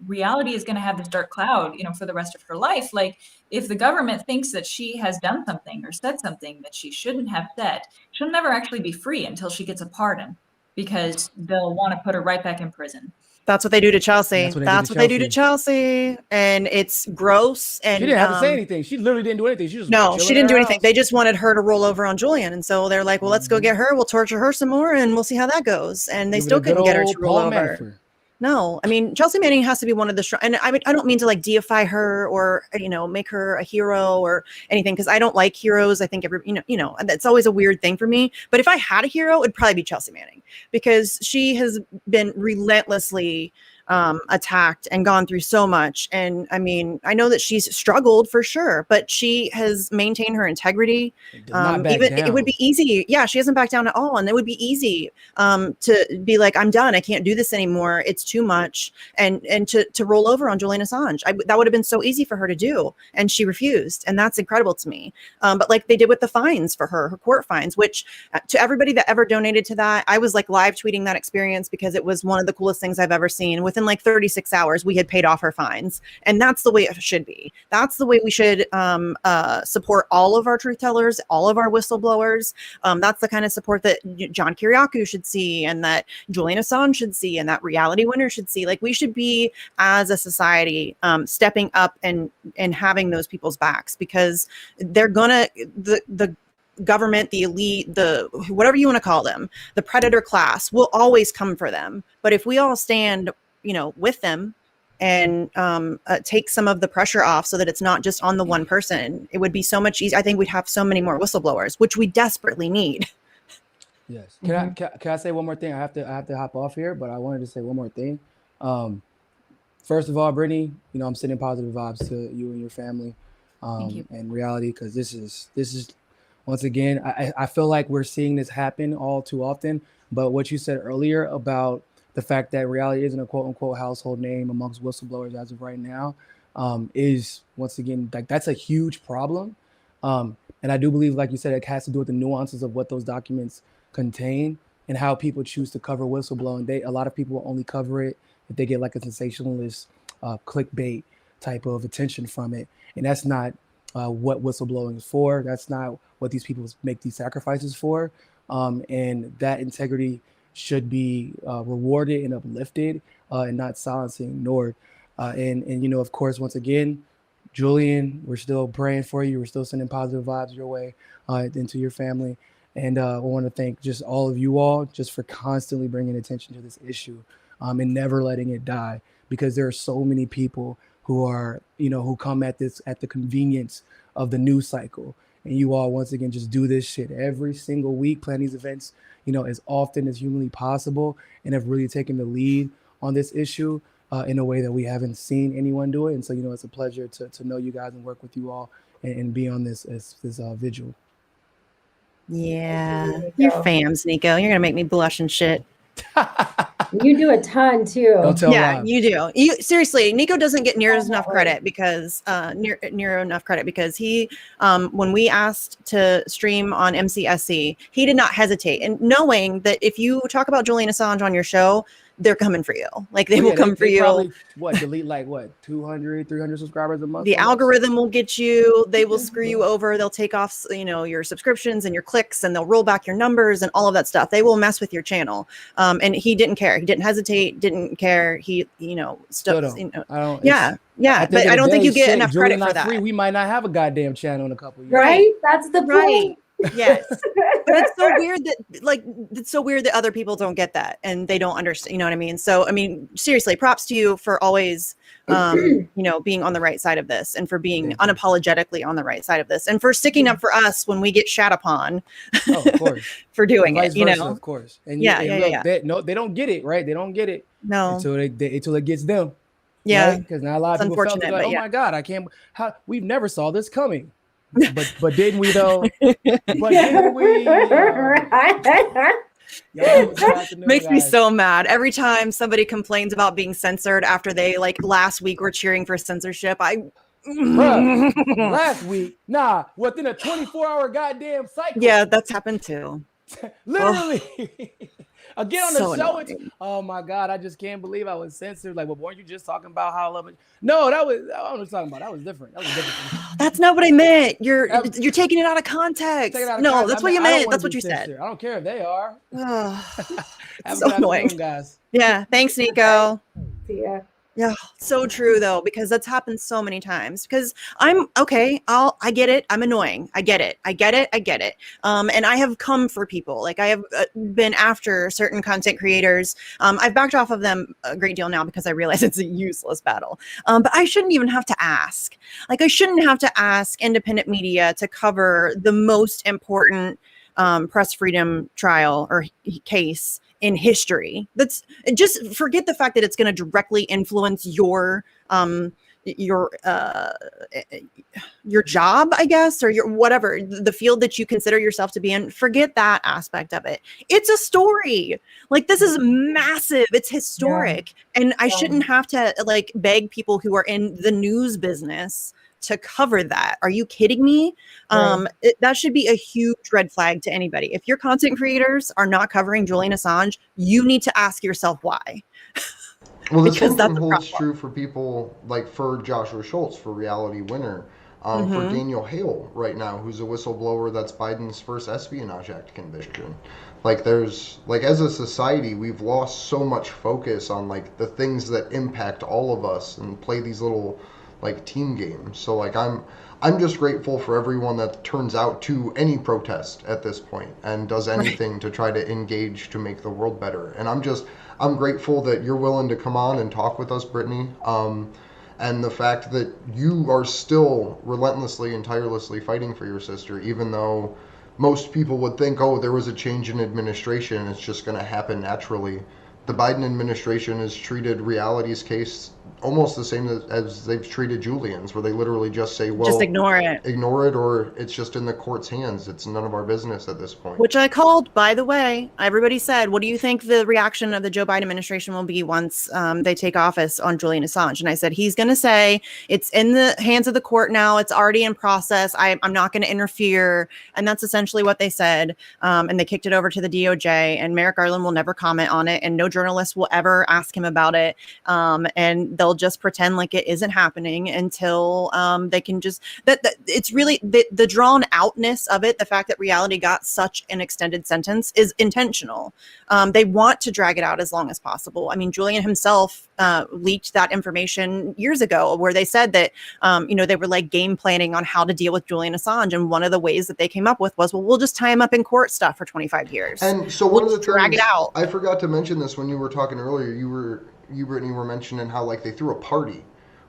Reality is going to have this dark cloud, for the rest of her life. Like if the government thinks that she has done something or said something that she shouldn't have said, she'll never actually be free until she gets a pardon, because they'll want to put her right back in prison. That's what they do to Chelsea. That's what they do to Chelsea. And it's gross. And she didn't have to say anything. She literally didn't do anything. She didn't do anything. They just wanted her to roll over on Julian. And so they're like, well, let's go get her. We'll torture her some more and we'll see how that goes. And they still couldn't get her to roll over. No, I mean, Chelsea Manning has to be one of the and I don't mean to like deify her or make her a hero or anything, because I don't like heroes. I think that's always a weird thing for me. But if I had a hero, it'd probably be Chelsea Manning, because she has been relentlessly attacked and gone through so much. And I mean, I know that she's struggled for sure, but she has maintained her integrity. It would be easy. Yeah, she hasn't backed down at all. And it would be easy to be like, I'm done. I can't do this anymore. It's too much. And to roll over on Julian Assange. That would have been so easy for her to do. And she refused. And that's incredible to me. But like they did with the fines for her court fines, which to everybody that ever donated to that, I was like live tweeting that experience because it was one of the coolest things I've ever seen. Within like 36 hours, we had paid off her fines. And that's the way it should be. That's the way we should support all of our truth tellers, all of our whistleblowers. That's the kind of support that John Kiriakou should see, and that Julian Assange should see, and that Reality Winner should see. Like we should be, as a society, stepping up and having those people's backs, because they're gonna, the government, the elite, the whatever you want to call them, the predator class will always come for them. But if we all stand with them and take some of the pressure off so that it's not just on the one person, it would be so much easier. I think we'd have so many more whistleblowers, which we desperately need. Yes. Can I say one more thing? I have to hop off here, but I wanted to say one more thing. First of all, Brittany, I'm sending positive vibes to you and your family, and Reality, because this is once again, I feel like we're seeing this happen all too often. But what you said earlier about the fact that Reality isn't a quote unquote household name amongst whistleblowers as of right now, is once again, like that's a huge problem. And I do believe, like you said, it has to do with the nuances of what those documents contain and how people choose to cover whistleblowing. A lot of people will only cover it if they get like a sensationalist clickbait type of attention from it. And that's not what whistleblowing is for. That's not what these people make these sacrifices for. And that integrity should be rewarded and uplifted, and not silenced and ignored. And of course, once again, Julian, we're still praying for you. We're still sending positive vibes your way, into your family. And I want to thank just all of you all just for constantly bringing attention to this issue, and never letting it die, because there are so many people who are, who come at this at the convenience of the news cycle. And you all, once again, just do this shit every single week, plan these events, as often as humanly possible, and have really taken the lead on this issue in a way that we haven't seen anyone do it. And so, it's a pleasure to know you guys and work with you all and be on this vigil. Yeah, you're fams, Niko. You're going to make me blush and shit. You do a ton too. Don't tell Yeah, Rob. you do. You seriously, Niko doesn't get near Not enough that way. credit because near enough credit because he when we asked to stream on MCSC, he did not hesitate. And knowing that if you talk about Julian Assange on your show, they're coming for you. Like they Oh, will yeah, come for they you. probably delete like 200, 300 subscribers a month. The from us? algorithm will get you. They will screw you over. They'll take off, your subscriptions and your clicks, and they'll roll back your numbers and all of that stuff. They will mess with your channel. And he didn't care. He didn't hesitate. Didn't care. He, Still stuff. don't. I don't. Yeah. At the But end of I the don't think day, you get shit, enough Julian credit for not free, that. we might not have a goddamn channel in a couple years. Right? That's the point. Yes. But it's so weird that other people don't get that and they don't understand, you know what I mean? So, I mean, seriously, props to you for always, being on the right side of this and for being unapologetically on the right side of this and for sticking up for us when we get shat upon Oh, of course. for doing Vice it, versa, of course. And look, they don't get it, right? They don't get it No. until it gets them. Yeah. Because now a lot of It's people felt unfortunate, like, but oh yeah. my God, I can't. We've never saw this coming. But didn't we though? But didn't we? Makes me so mad every time somebody complains about being censored after they last week were cheering for censorship. Bruh, last week, within a 24-hour goddamn cycle. Yeah, that's happened too. Literally. Again on the So show, annoying. oh my God, I just can't believe I was censored. Like, well, weren't you just talking about how I love it? No, I was talking about. That was different. That's not what I meant. You're taking it out of context. That's what you meant. That's what you said. I don't care if they are. So annoying, guys. Yeah, thanks, Niko. See ya. Yeah, so true though, because that's happened so many times. Because I'm okay. I get it. I'm annoying. I get it. And I have come for people. Like I have been after certain content creators. I've backed off of them a great deal now because I realize it's a useless battle. But I shouldn't even have to ask. Like I shouldn't have to ask independent media to cover the most important press freedom trial or case in history. That's just forget the fact that it's going to directly influence your job, I guess, or your whatever, the field that you consider yourself to be in. Forget that aspect of it. It's a story. Like this is massive. It's historic. Yeah. And I shouldn't have to beg people who are in the news business to cover that. Are you kidding me? Right. That should be a huge red flag to anybody. If your content creators are not covering Julian Assange, you need to ask yourself why. Well, this one thing holds true for people like for Joshua Schultz, for Reality Winner, for Daniel Hale right now, who's a whistleblower that's Biden's first Espionage Act conviction. There's as a society, we've lost so much focus on the things that impact all of us and play these little team games. So I'm just grateful for everyone that turns out to any protest at this point and does anything to try to engage to make the world better. And I'm grateful that you're willing to come on and talk with us, Brittany. And the fact that you are still relentlessly and tirelessly fighting for your sister, even though most people would think, oh, there was a change in administration, it's just going to happen naturally. The Biden administration has treated Reality's case almost the same as they've treated Julian's, where they literally just say, well, just ignore it, or it's just in the court's hands. It's none of our business at this point. Which I called, by the way. Everybody said, what do you think the reaction of the Joe Biden administration will be once they take office on Julian Assange? And I said, he's going to say, it's in the hands of the court now. It's already in process. I'm not going to interfere. And that's essentially what they said. And they kicked it over to the DOJ, and Merrick Garland will never comment on it. And no journalist will ever ask him about it. And they'll just pretend like it isn't happening until they can just that it's really the drawn outness of it. The fact that Reality got such an extended sentence is intentional. They want to drag it out as long as possible. I mean, Julian himself leaked that information years ago, where they said that they were game planning on how to deal with Julian Assange, and one of the ways that they came up with was, well, we'll just tie him up in court stuff for 25 years. And so one of the things I forgot to mention this when you were talking earlier, you Brittany were mentioning how they threw a party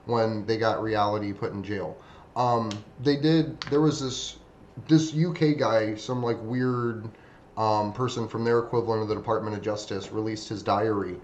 when they got Reality put in jail. There was this UK guy, some weird person from their equivalent of the Department of Justice, released his diary,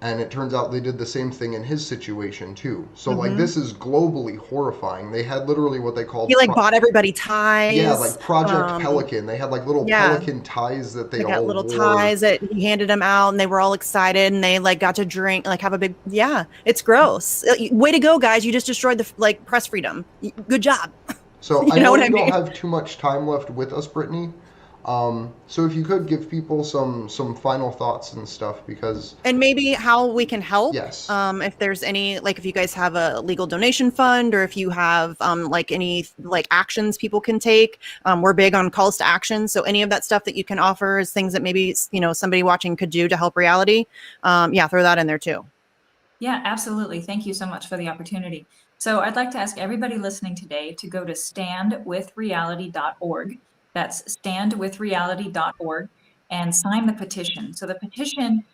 And it turns out they did the same thing in his situation too. So like Mhm. this is globally horrifying. They had literally what they called He like bought everybody yeah, ties. like Project Pelican. They had like little Yeah, pelican ties that they they got all little wore. ties that he handed them out, and they were all excited, and they like got to drink, like have a big. Yeah, it's gross. Way to go, guys! You just destroyed the like press freedom. Good job. So I You know know what I you don't mean? have too much time left with us, Brittany. So if you could give people some final thoughts and stuff, because And maybe how we can help. yes, If there's any, like, if you guys have a legal donation fund, or if you have like any like actions people can take, we're big on calls to action. So any of that stuff that you can offer is things that maybe somebody watching could do to help reality. Yeah, throw that in there too. Yeah, absolutely. Thank you so much for the opportunity. So I'd like to ask everybody listening today to go to standwithreality.org. That's standwithreality.org and sign the petition. So the petition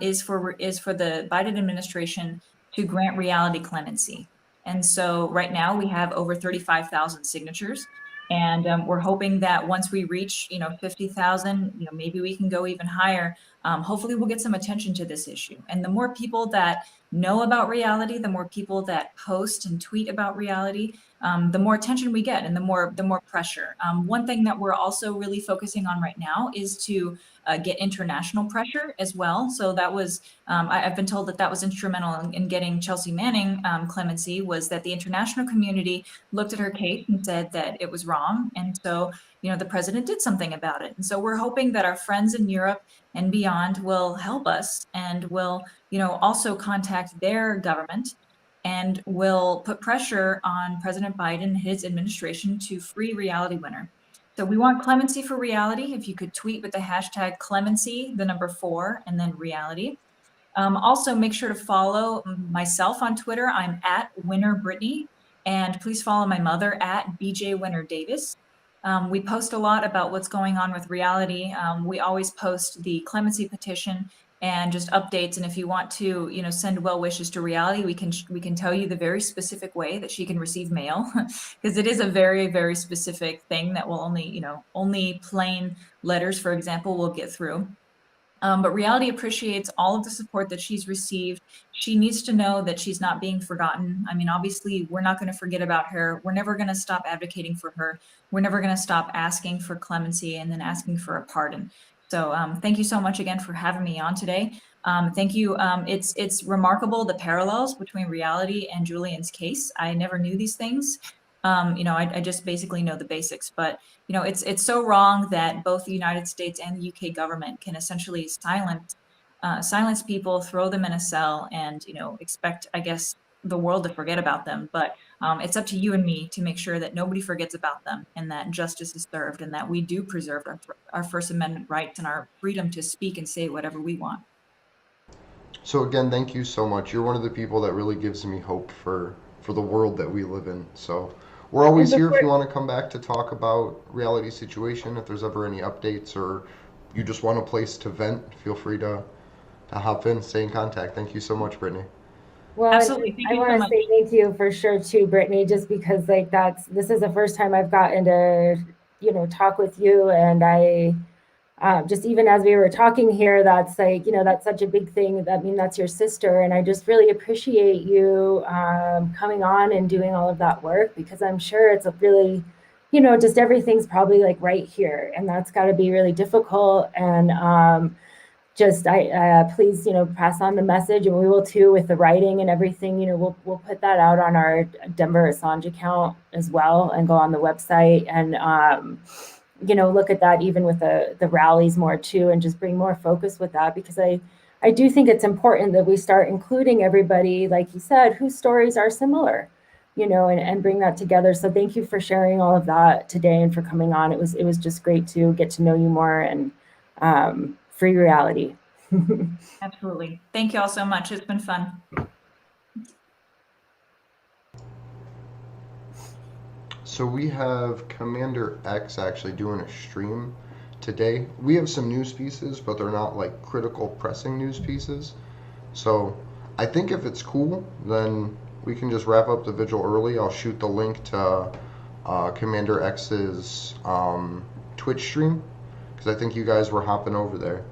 is for the Biden administration to grant reality clemency. And so right now we have over 35,000 signatures. And we're hoping that once we reach, 50,000, maybe we can go even higher. Hopefully we'll get some attention to this issue. And the more people that know about reality, the more people that post and tweet about reality, the more attention we get and the more pressure. One thing that we're also really focusing on right now is to get international pressure as well. So that was, I've been told that was instrumental in getting Chelsea Manning clemency, was that the international community looked at her case and said that it was wrong. And so, the president did something about it. And so we're hoping that our friends in Europe and beyond will help us and will also contact their government and will put pressure on President Biden and his administration to free Reality Winner. So we want clemency for reality. If you could tweet with the hashtag clemency, the number 4, and then reality. Also, make sure to follow myself on Twitter. I'm at Winner Brittany, and please follow my mother at BJ Winner Davis. We post a lot about what's going on with reality. We always post the clemency petition and just updates. And if you want to, send well wishes to reality, we can tell you the very specific way that she can receive mail, because it is a very, very specific thing that will only plain letters, for example, will get through. But reality appreciates all of the support that she's received. She needs to know that she's not being forgotten. I mean, obviously, we're not going to forget about her. We're never going to stop advocating for her. We're never going to stop asking for clemency and then asking for a pardon. So thank you so much again for having me on today. Thank you. It's remarkable, the parallels between reality and Julian's case. I never knew these things. I just basically know the basics, but it's so wrong that both the United States and the UK government can essentially silence people, throw them in a cell, and expect, I guess, the world to forget about them. But it's up to you and me to make sure that nobody forgets about them, and that justice is served, and that we do preserve our First Amendment rights and our freedom to speak and say whatever we want. so again, thank you so much. You're one of the people that really gives me hope for the world that we live in. So we're always And here if before, you want to come back to talk about reality situation. If there's ever any updates or you just want a place to vent, feel free to hop in, stay in contact. Thank you so much, Brittany. well, Absolutely. Thank I you so want to much. say thank you for sure too, Brittany, just because like this is the first time I've gotten to, talk with you. And I just even as we were talking here, that's like, that's such a big thing. That's your sister. And I just really appreciate you coming on and doing all of that work, because I'm sure it's a really, just everything's probably like right here. And that's got to be really difficult. And just please pass on the message, and we will too with the writing and everything. We'll put that out on our Denver Assange account as well, and go on the website and look at that even with the rallies more too, and just bring more focus with that, because I do think it's important that we start including everybody, like you said, whose stories are similar, and bring that together. So thank you for sharing all of that today and for coming on. It was just great to get to know you more, and free reality. Absolutely. Thank you all so much. It's been fun. So we have Commander X actually doing a stream today. We have some news pieces, but they're not like critical pressing news pieces. So I think if it's cool, then we can just wrap up the vigil early. I'll shoot the link to Commander X's Twitch stream, because I think you guys were hopping over there.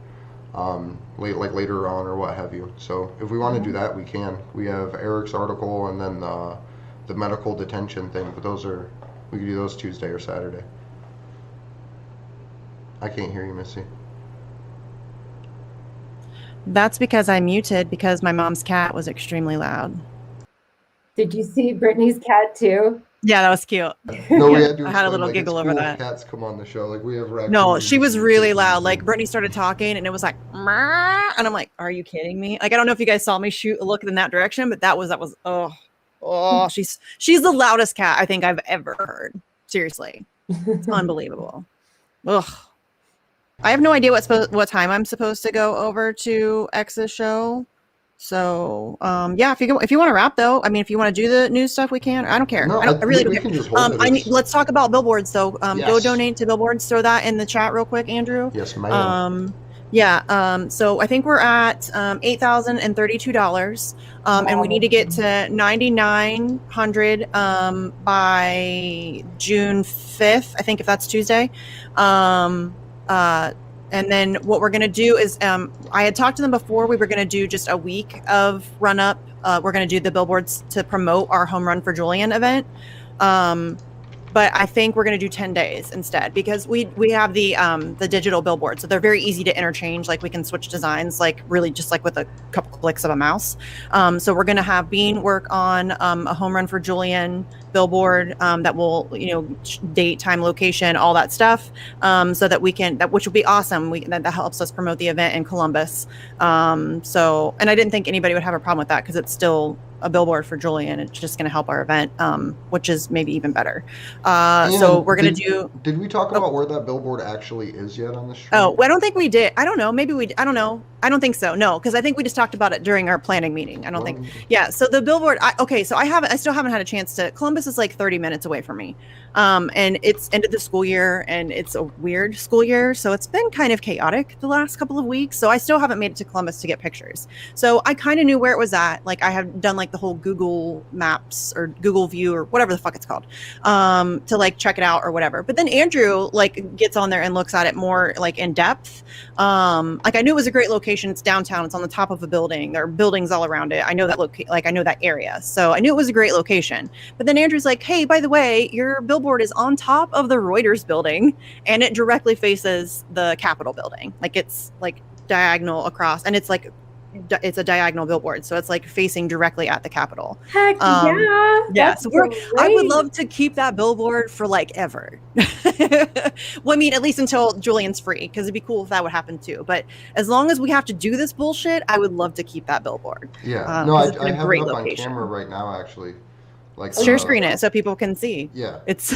later on or what have you. So if we want to do that, we can. We have Eric's article and then the medical detention thing, but we could do those Tuesday or Saturday. I can't hear you, Missy. That's because I muted because my mom's cat was extremely loud. Did you see Brittany's cat too? Yeah, that was cute. No, we had to I had a explain, little like, giggle it's over cool that. if cats come on the show. Like, we have raccoons. No, she was really and loud. kittens Like and- Brittany started talking and it was like, "Meow," and I'm like, are you kidding me? Like, I don't know if you guys saw me shoot a look in that direction, but that was oh, she's the loudest cat I think I've ever heard. Seriously. It's unbelievable. Ugh. I have no idea what time I'm supposed to go over to X's show. So yeah, if you want to wrap though, I mean, if you want to do the news stuff, we can. I don't care. No, I really don't we care. can just hold it. Let's talk about billboards. So go Yes. donate to billboards. Throw that in the chat real quick, Andrew. Yes, ma'am. So I think we're at $8,032, and we need to get to 9,900 by June 5th. I think if that's Tuesday. And then what we're going to do is, I had talked to them before. We were going to do just a week of run up. We're going to do the billboards to promote our Home Run for Julian event. But I think we're going to do 10 days instead because we have the digital billboard. So they're very easy to interchange. Like we can switch designs, like really just like with a couple clicks of a mouse. So we're going to have Bean work on a Home Run for Julian billboard that will, date, time, location, all that stuff. So that we can, which will be awesome. That helps us promote the event in Columbus. And I didn't think anybody would have a problem with that because it's still a billboard for Julian. It's just going to help our event, which is maybe even better. So we're going to do. Did we talk about where that billboard actually is yet on the street? Oh, I don't think we did. I don't know. Maybe we. I don't know. I don't think so. No, because I think we just talked about it during our planning meeting. I don't think. Yeah. So the billboard. So I still haven't had a chance to. Columbus is like 30 minutes away from me, and it's end of the school year, and it's a weird school year, so it's been kind of chaotic the last couple of weeks. So I still haven't made it to Columbus to get pictures. So I kind of knew where it was at. Like I have done like the whole Google Maps or Google View or whatever the fuck it's called, to like check it out or whatever. But then Andrew like gets on there and looks at it more like in depth. Like I knew it was a great location. It's downtown. It's on the top of a building. There are buildings all around it. I know that I know that area. So I knew it was a great location. But then Andrew's like, hey, by the way, your billboard is on top of the Reuters building and it directly faces the Capitol building. Like it's like diagonal across, and it's like it's a diagonal billboard, so it's like facing directly at the Capitol. Heck yeah! So I would love to keep that billboard for like ever. Well, I mean, at least until Julian's free, because it'd be cool if that would happen too. But as long as we have to do this bullshit, I would love to keep that billboard. Yeah, no, I have it up location. on camera right now, actually. Like share screen it so people can see. Yeah, that's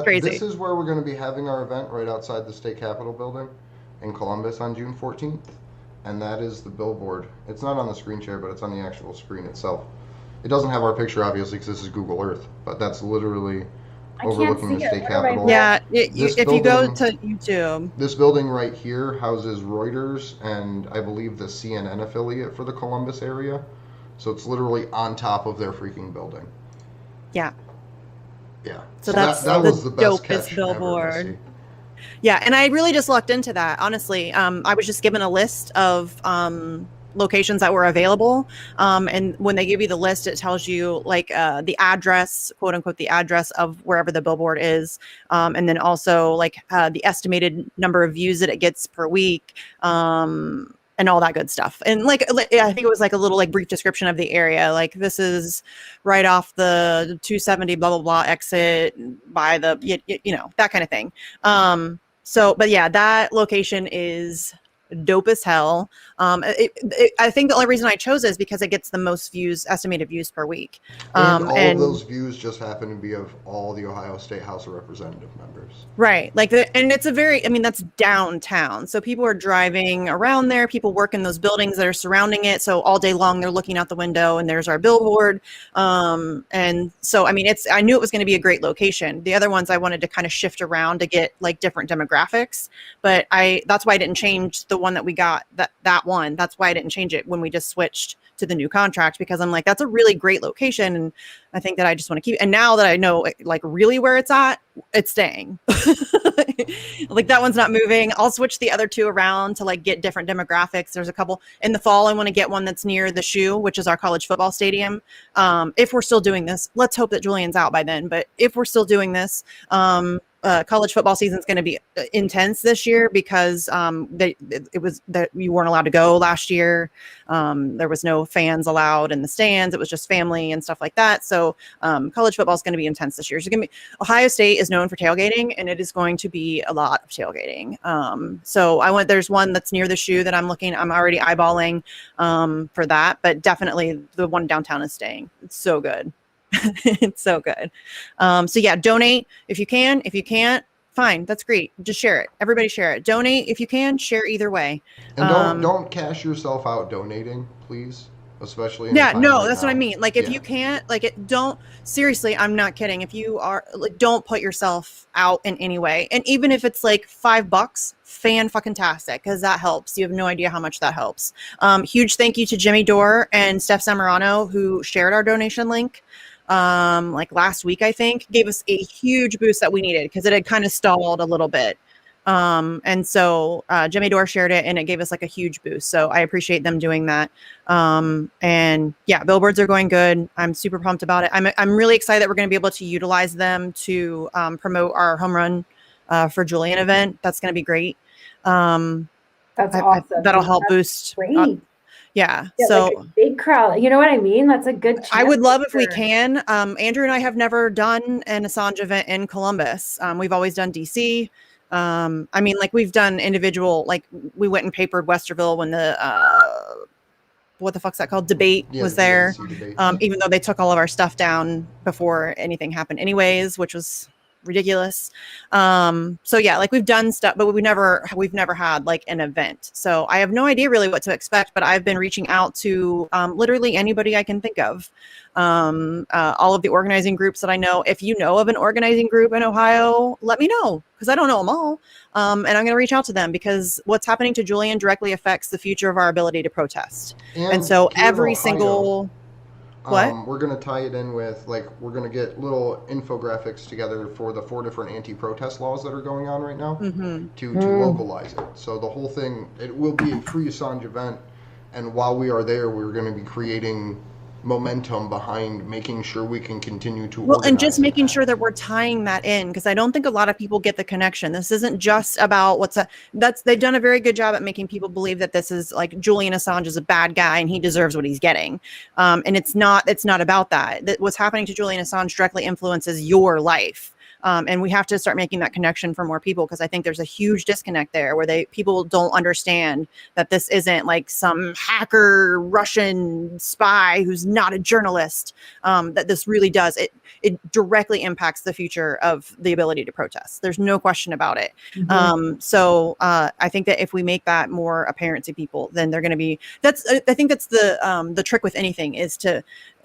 crazy. This is where we're going to be having our event, right outside the State Capitol building in Columbus on June 14th. And that is the billboard. It's not on the screen share, but it's on the actual screen itself. It doesn't have our picture, obviously, because this is Google Earth, but that's literally overlooking the State Capitol. Yeah, if you go to YouTube. This building right here houses Reuters and I believe the CNN affiliate for the Columbus area. So it's literally on top of their freaking building. Yeah. Yeah. So that was the best catch billboard ever. Yeah, and I really just lucked into that, honestly. I was just given a list of locations that were available. And when they give you the list, it tells you like the address, quote unquote, the address of wherever the billboard is. And then also like the estimated number of views that it gets per week. And all that good stuff. And like, I think it was like a little like brief description of the area. Like this is right off the 270 blah, blah, blah exit by the, that kind of thing. But yeah, that location is dope as hell. I think the only reason I chose it is because it gets the most views, estimated views per week. And all of those views just happen to be of all the Ohio State House of Representative members. Right. And it's that's downtown. So people are driving around there. People work in those buildings that are surrounding it. So all day long, they're looking out the window and there's our billboard. And so, I knew it was going to be a great location. The other ones I wanted to kind of shift around to get like different demographics, but that's why I didn't change the one that we got, that one. That's why I didn't change it when we just switched to the new contract, because I'm like, that's a really great location. And I think that I just want to keep it. And now that I know like really where it's at, it's staying. Like that one's not moving. I'll switch the other two around to like get different demographics. There's a couple in the fall. I want to get one that's near the shoe, which is our college football stadium. If we're still doing this, let's hope that Julian's out by then. But if we're still doing this, college football season is going to be intense this year because it was that you weren't allowed to go last year. There was no fans allowed in the stands. It was just family and stuff like that. So college football is going to be intense this year. So Ohio State is known for tailgating, and it is going to be a lot of tailgating. So there's one that's near the shoe that I'm already eyeballing for that, but definitely the one downtown is staying. It's so good. It's so good. So yeah, donate if you can. If you can't, fine. That's great. Just share it. Everybody share it. Donate if you can. Share either way. And don't cash yourself out donating, please. Especially in yeah, a time no, right that's now. what I mean. Like if you can't, don't seriously. I'm not kidding. If you are, don't put yourself out in any way. And even if it's like $5, fan-fucking-tastic, because that helps. You have no idea how much that helps. Huge thank you to Jimmy Dore and Steph Zamorano who shared our donation link. Like last week, I think, gave us a huge boost that we needed because it had kind of stalled a little bit. And so Jimmy Dore shared it and it gave us like a huge boost. So I appreciate them doing that. And yeah, billboards are going good. I'm super pumped about it. I'm really excited that we're going to be able to utilize them to promote our home run for Julian event. That's going to be great. That's awesome. That'll help boost. Great. Yeah. Yeah, So like a big crowd. You know what I mean? That's a good chance. I would love if we can. Andrew and I have never done an Assange event in Columbus. We've always done DC. I mean, like we've done individual, like we went and papered Westerville when the what the fuck's that called? Debate was there. Even though they took all of our stuff down before anything happened anyways, which was ridiculous. So yeah, like we've done stuff, but we've never had like an event. So I have no idea really what to expect, but I've been reaching out to literally anybody I can think of. All of the organizing groups that I know. If you know of an organizing group in Ohio, let me know because I don't know them all. And I'm going to reach out to them because what's happening to Julian directly affects the future of our ability to protest. And so every single we're going to tie it in with, like, we're going to get little infographics together for the 4 different anti-protest laws that are going on right now to localize it. So the whole thing, it will be a free Assange event. And while we are there, we're going to be creating momentum behind making sure we can continue to and just making sure that we're tying that in, because I don't think a lot of people get the connection. This isn't just about they've done a very good job at making people believe that this is like Julian Assange is a bad guy and he deserves what he's getting. And it's not about that. What's happening to Julian Assange directly influences your life. And we have to start making that connection for more people, because I think there's a huge disconnect there where people don't understand that this isn't like some hacker Russian spy who's not a journalist, that this really does. It directly impacts the future of the ability to protest. There's no question about it. So I think that if we make that more apparent to people, then they're going to be, I think that's the trick with anything is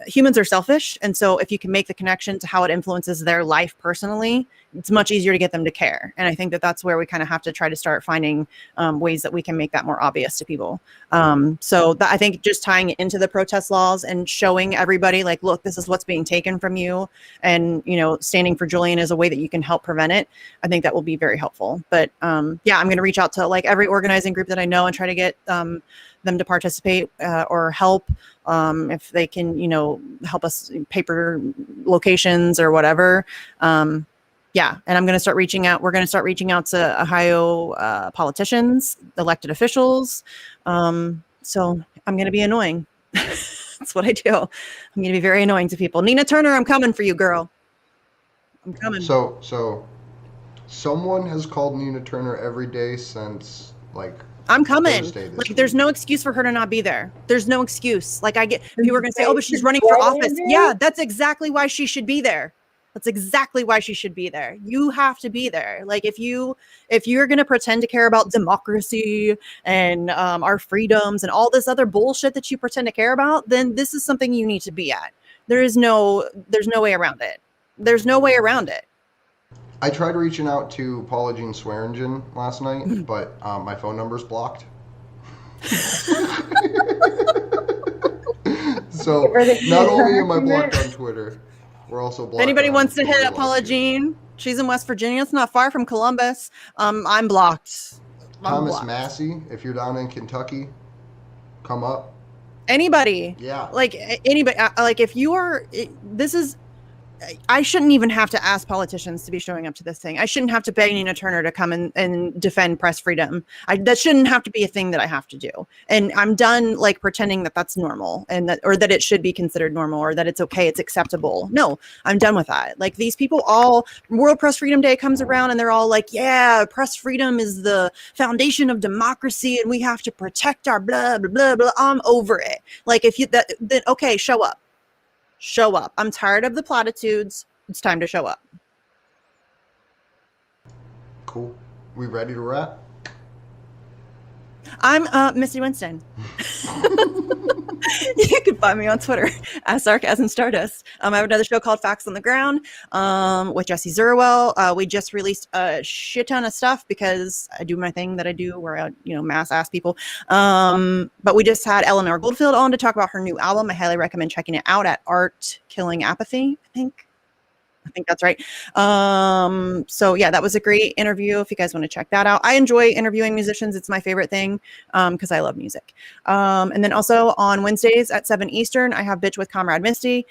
humans are selfish. And so if you can make the connection to how it influences their life personally, it's much easier to get them to care. And I think that that's where we kind of have to try to start finding ways that we can make that more obvious to people. I think just tying it into the protest laws and showing everybody like, look, this is what's being taken from you. And, standing for Julian is a way that you can help prevent it. I think that will be very helpful. But yeah, I'm going to reach out to like every organizing group that I know and try to get them to participate or help if they can, help us paper locations or whatever. Yeah. And I'm going to start reaching out. We're going to start reaching out to Ohio politicians, elected officials. So I'm going to be annoying. That's what I do. I'm going to be very annoying to people. Nina Turner, I'm coming for you, girl. I'm coming. So someone has called Nina Turner every day since like I'm coming. Like, there's no excuse for her to not be there. There's no excuse. Like, people are going to say, oh, but she's running for office. Yeah, that's exactly why she should be there. That's exactly why she should be there. You have to be there. Like, if you're going to pretend to care about democracy and our freedoms and all this other bullshit that you pretend to care about, then this is something you need to be at. There's no way around it. There's no way around it. I tried reaching out to Paula Jean Swearingen last night, but my phone number's blocked. So not only am I blocked on Twitter, We're also If blocked. anybody on wants to hit Twitter up Paula too. Jean, she's in West Virginia. It's not far from Columbus. I'm blocked. Thomas Massey, if you're down in Kentucky, come up. Anybody. Yeah. Like anybody. Like if you are, this is. I shouldn't even have to ask politicians to be showing up to this thing. I shouldn't have to beg Nina Turner to come and defend press freedom. That shouldn't have to be a thing that I have to do. And I'm done like pretending that that's normal and that, or that it should be considered normal or that it's okay, it's acceptable. No, I'm done with that. Like these people all, World Press Freedom Day comes around and they're all like, yeah, press freedom is the foundation of democracy and we have to protect our blah, blah, blah, blah. I'm over it. Like if you, then okay, show up. Show up. I'm tired of the platitudes. It's time to show up. Cool. We ready to wrap? I'm Misty Winston. You can find me on Twitter at Sarcasm Stardust. I have another show called Facts on the Ground with Jesse Zerwell. We just released a shit ton of stuff because I do my thing that I do where I, mass ass people. But we just had Eleanor Goldfield on to talk about her new album. I highly recommend checking it out at Art Killing Apathy, I think that's right. So yeah, that was a great interview. If you guys want to check that out, I enjoy interviewing musicians. It's my favorite thing because I love music. And then also on Wednesdays at 7 Eastern, I have Bitch with Comrade Misty.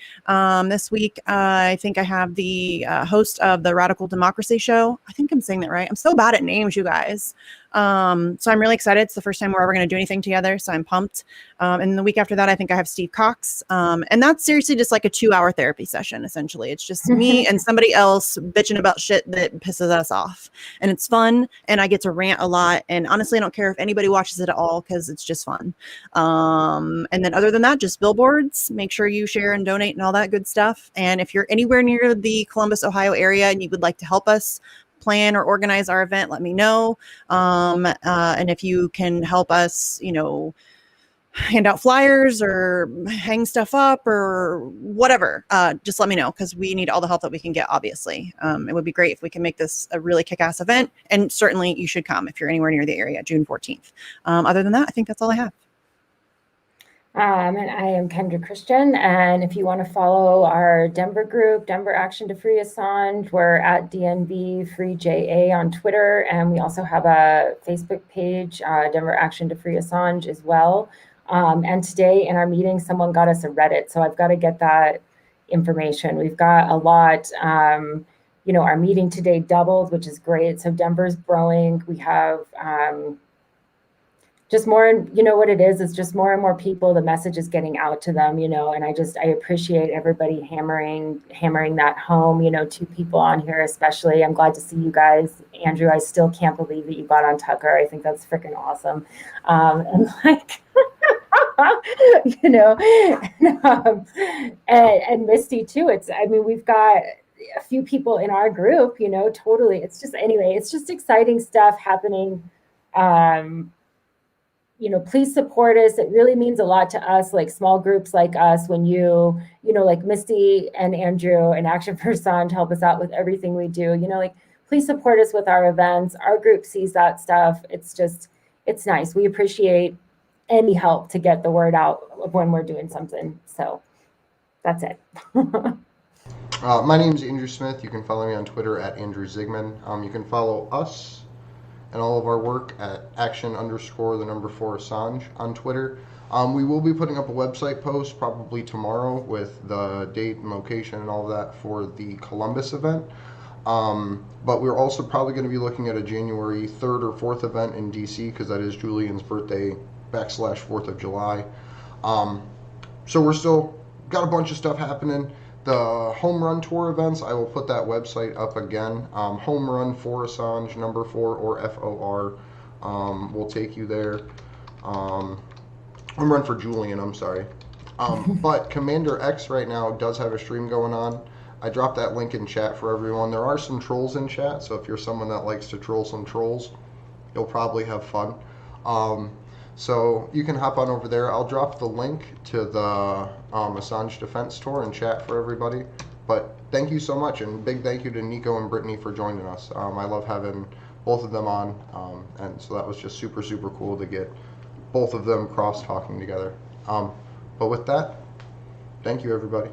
This week, I think I have the host of the Radical Democracy Show. I think I'm saying that right. I'm so bad at names, you guys. So I'm really excited. It's the first time we're ever going to do anything together. So I'm pumped. And the week after that, I think I have Steve Cox. And that's seriously just like a 2-hour therapy session. Essentially, it's just me and somebody else bitching about shit that pisses us off. And it's fun. And I get to rant a lot. And honestly, I don't care if anybody watches it at all because it's just fun. And then other than that, just billboards, make sure you share and donate and all that good stuff. And if you're anywhere near the Columbus, Ohio area and you would like to help us plan or organize our event, let me know. And if you can help us, hand out flyers or hang stuff up or whatever, just let me know because we need all the help that we can get, obviously. It would be great if we can make this a really kick-ass event. And certainly you should come if you're anywhere near the area, June 14th. Other than that, I think that's all I have. And I am Kendra Christian. And if you want to follow our Denver group, Denver Action to Free Assange, we're at DNB Free JA on Twitter. And we also have a Facebook page, Denver Action to Free Assange as well. And today in our meeting, someone got us a Reddit. So I've got to get that information. We've got a lot. Our meeting today doubled, which is great. So Denver's growing. We have just more, what it is, it's just more and more people, the message is getting out to them, and I appreciate everybody hammering that home, 2 people on here, especially. I'm glad to see you guys. Andrew, I still can't believe that you got on Tucker. I think that's freaking awesome. And like, and Misty too. We've got a few people in our group, totally. It's just exciting stuff happening. Please support us. It really means a lot to us, like small groups like us, when like Misty and Andrew and Action for Assange help us out with everything we do. Please support us with our events. Our group sees that stuff. It's nice. We appreciate any help to get the word out when we're doing something. So that's it. My name is Andrew Smith. You can follow me on Twitter at Andrew Zigman. You can follow us and all of our work at action_4 Assange on Twitter. We will be putting up a website post probably tomorrow with the date and location and all of that for the Columbus event. But we're also probably going to be looking at a January 3rd or 4th event in DC because that is Julian's birthday / 4th of July. So we're still got a bunch of stuff happening. The home run tour events, I will put that website up again. Home run for Assange, number 4 or FOR, will take you there. Home run for Julian, I'm sorry. But Commander X right now does have a stream going on. I dropped that link in chat for everyone. There are some trolls in chat, so if you're someone that likes to troll some trolls, you'll probably have fun. So you can hop on over there. I'll drop the link to the Assange Defense Tour in chat for everybody. But thank you so much, and big thank you to Niko and Brittany for joining us. I love having both of them on, and so that was just super, super cool to get both of them cross-talking together. But with that, thank you, everybody.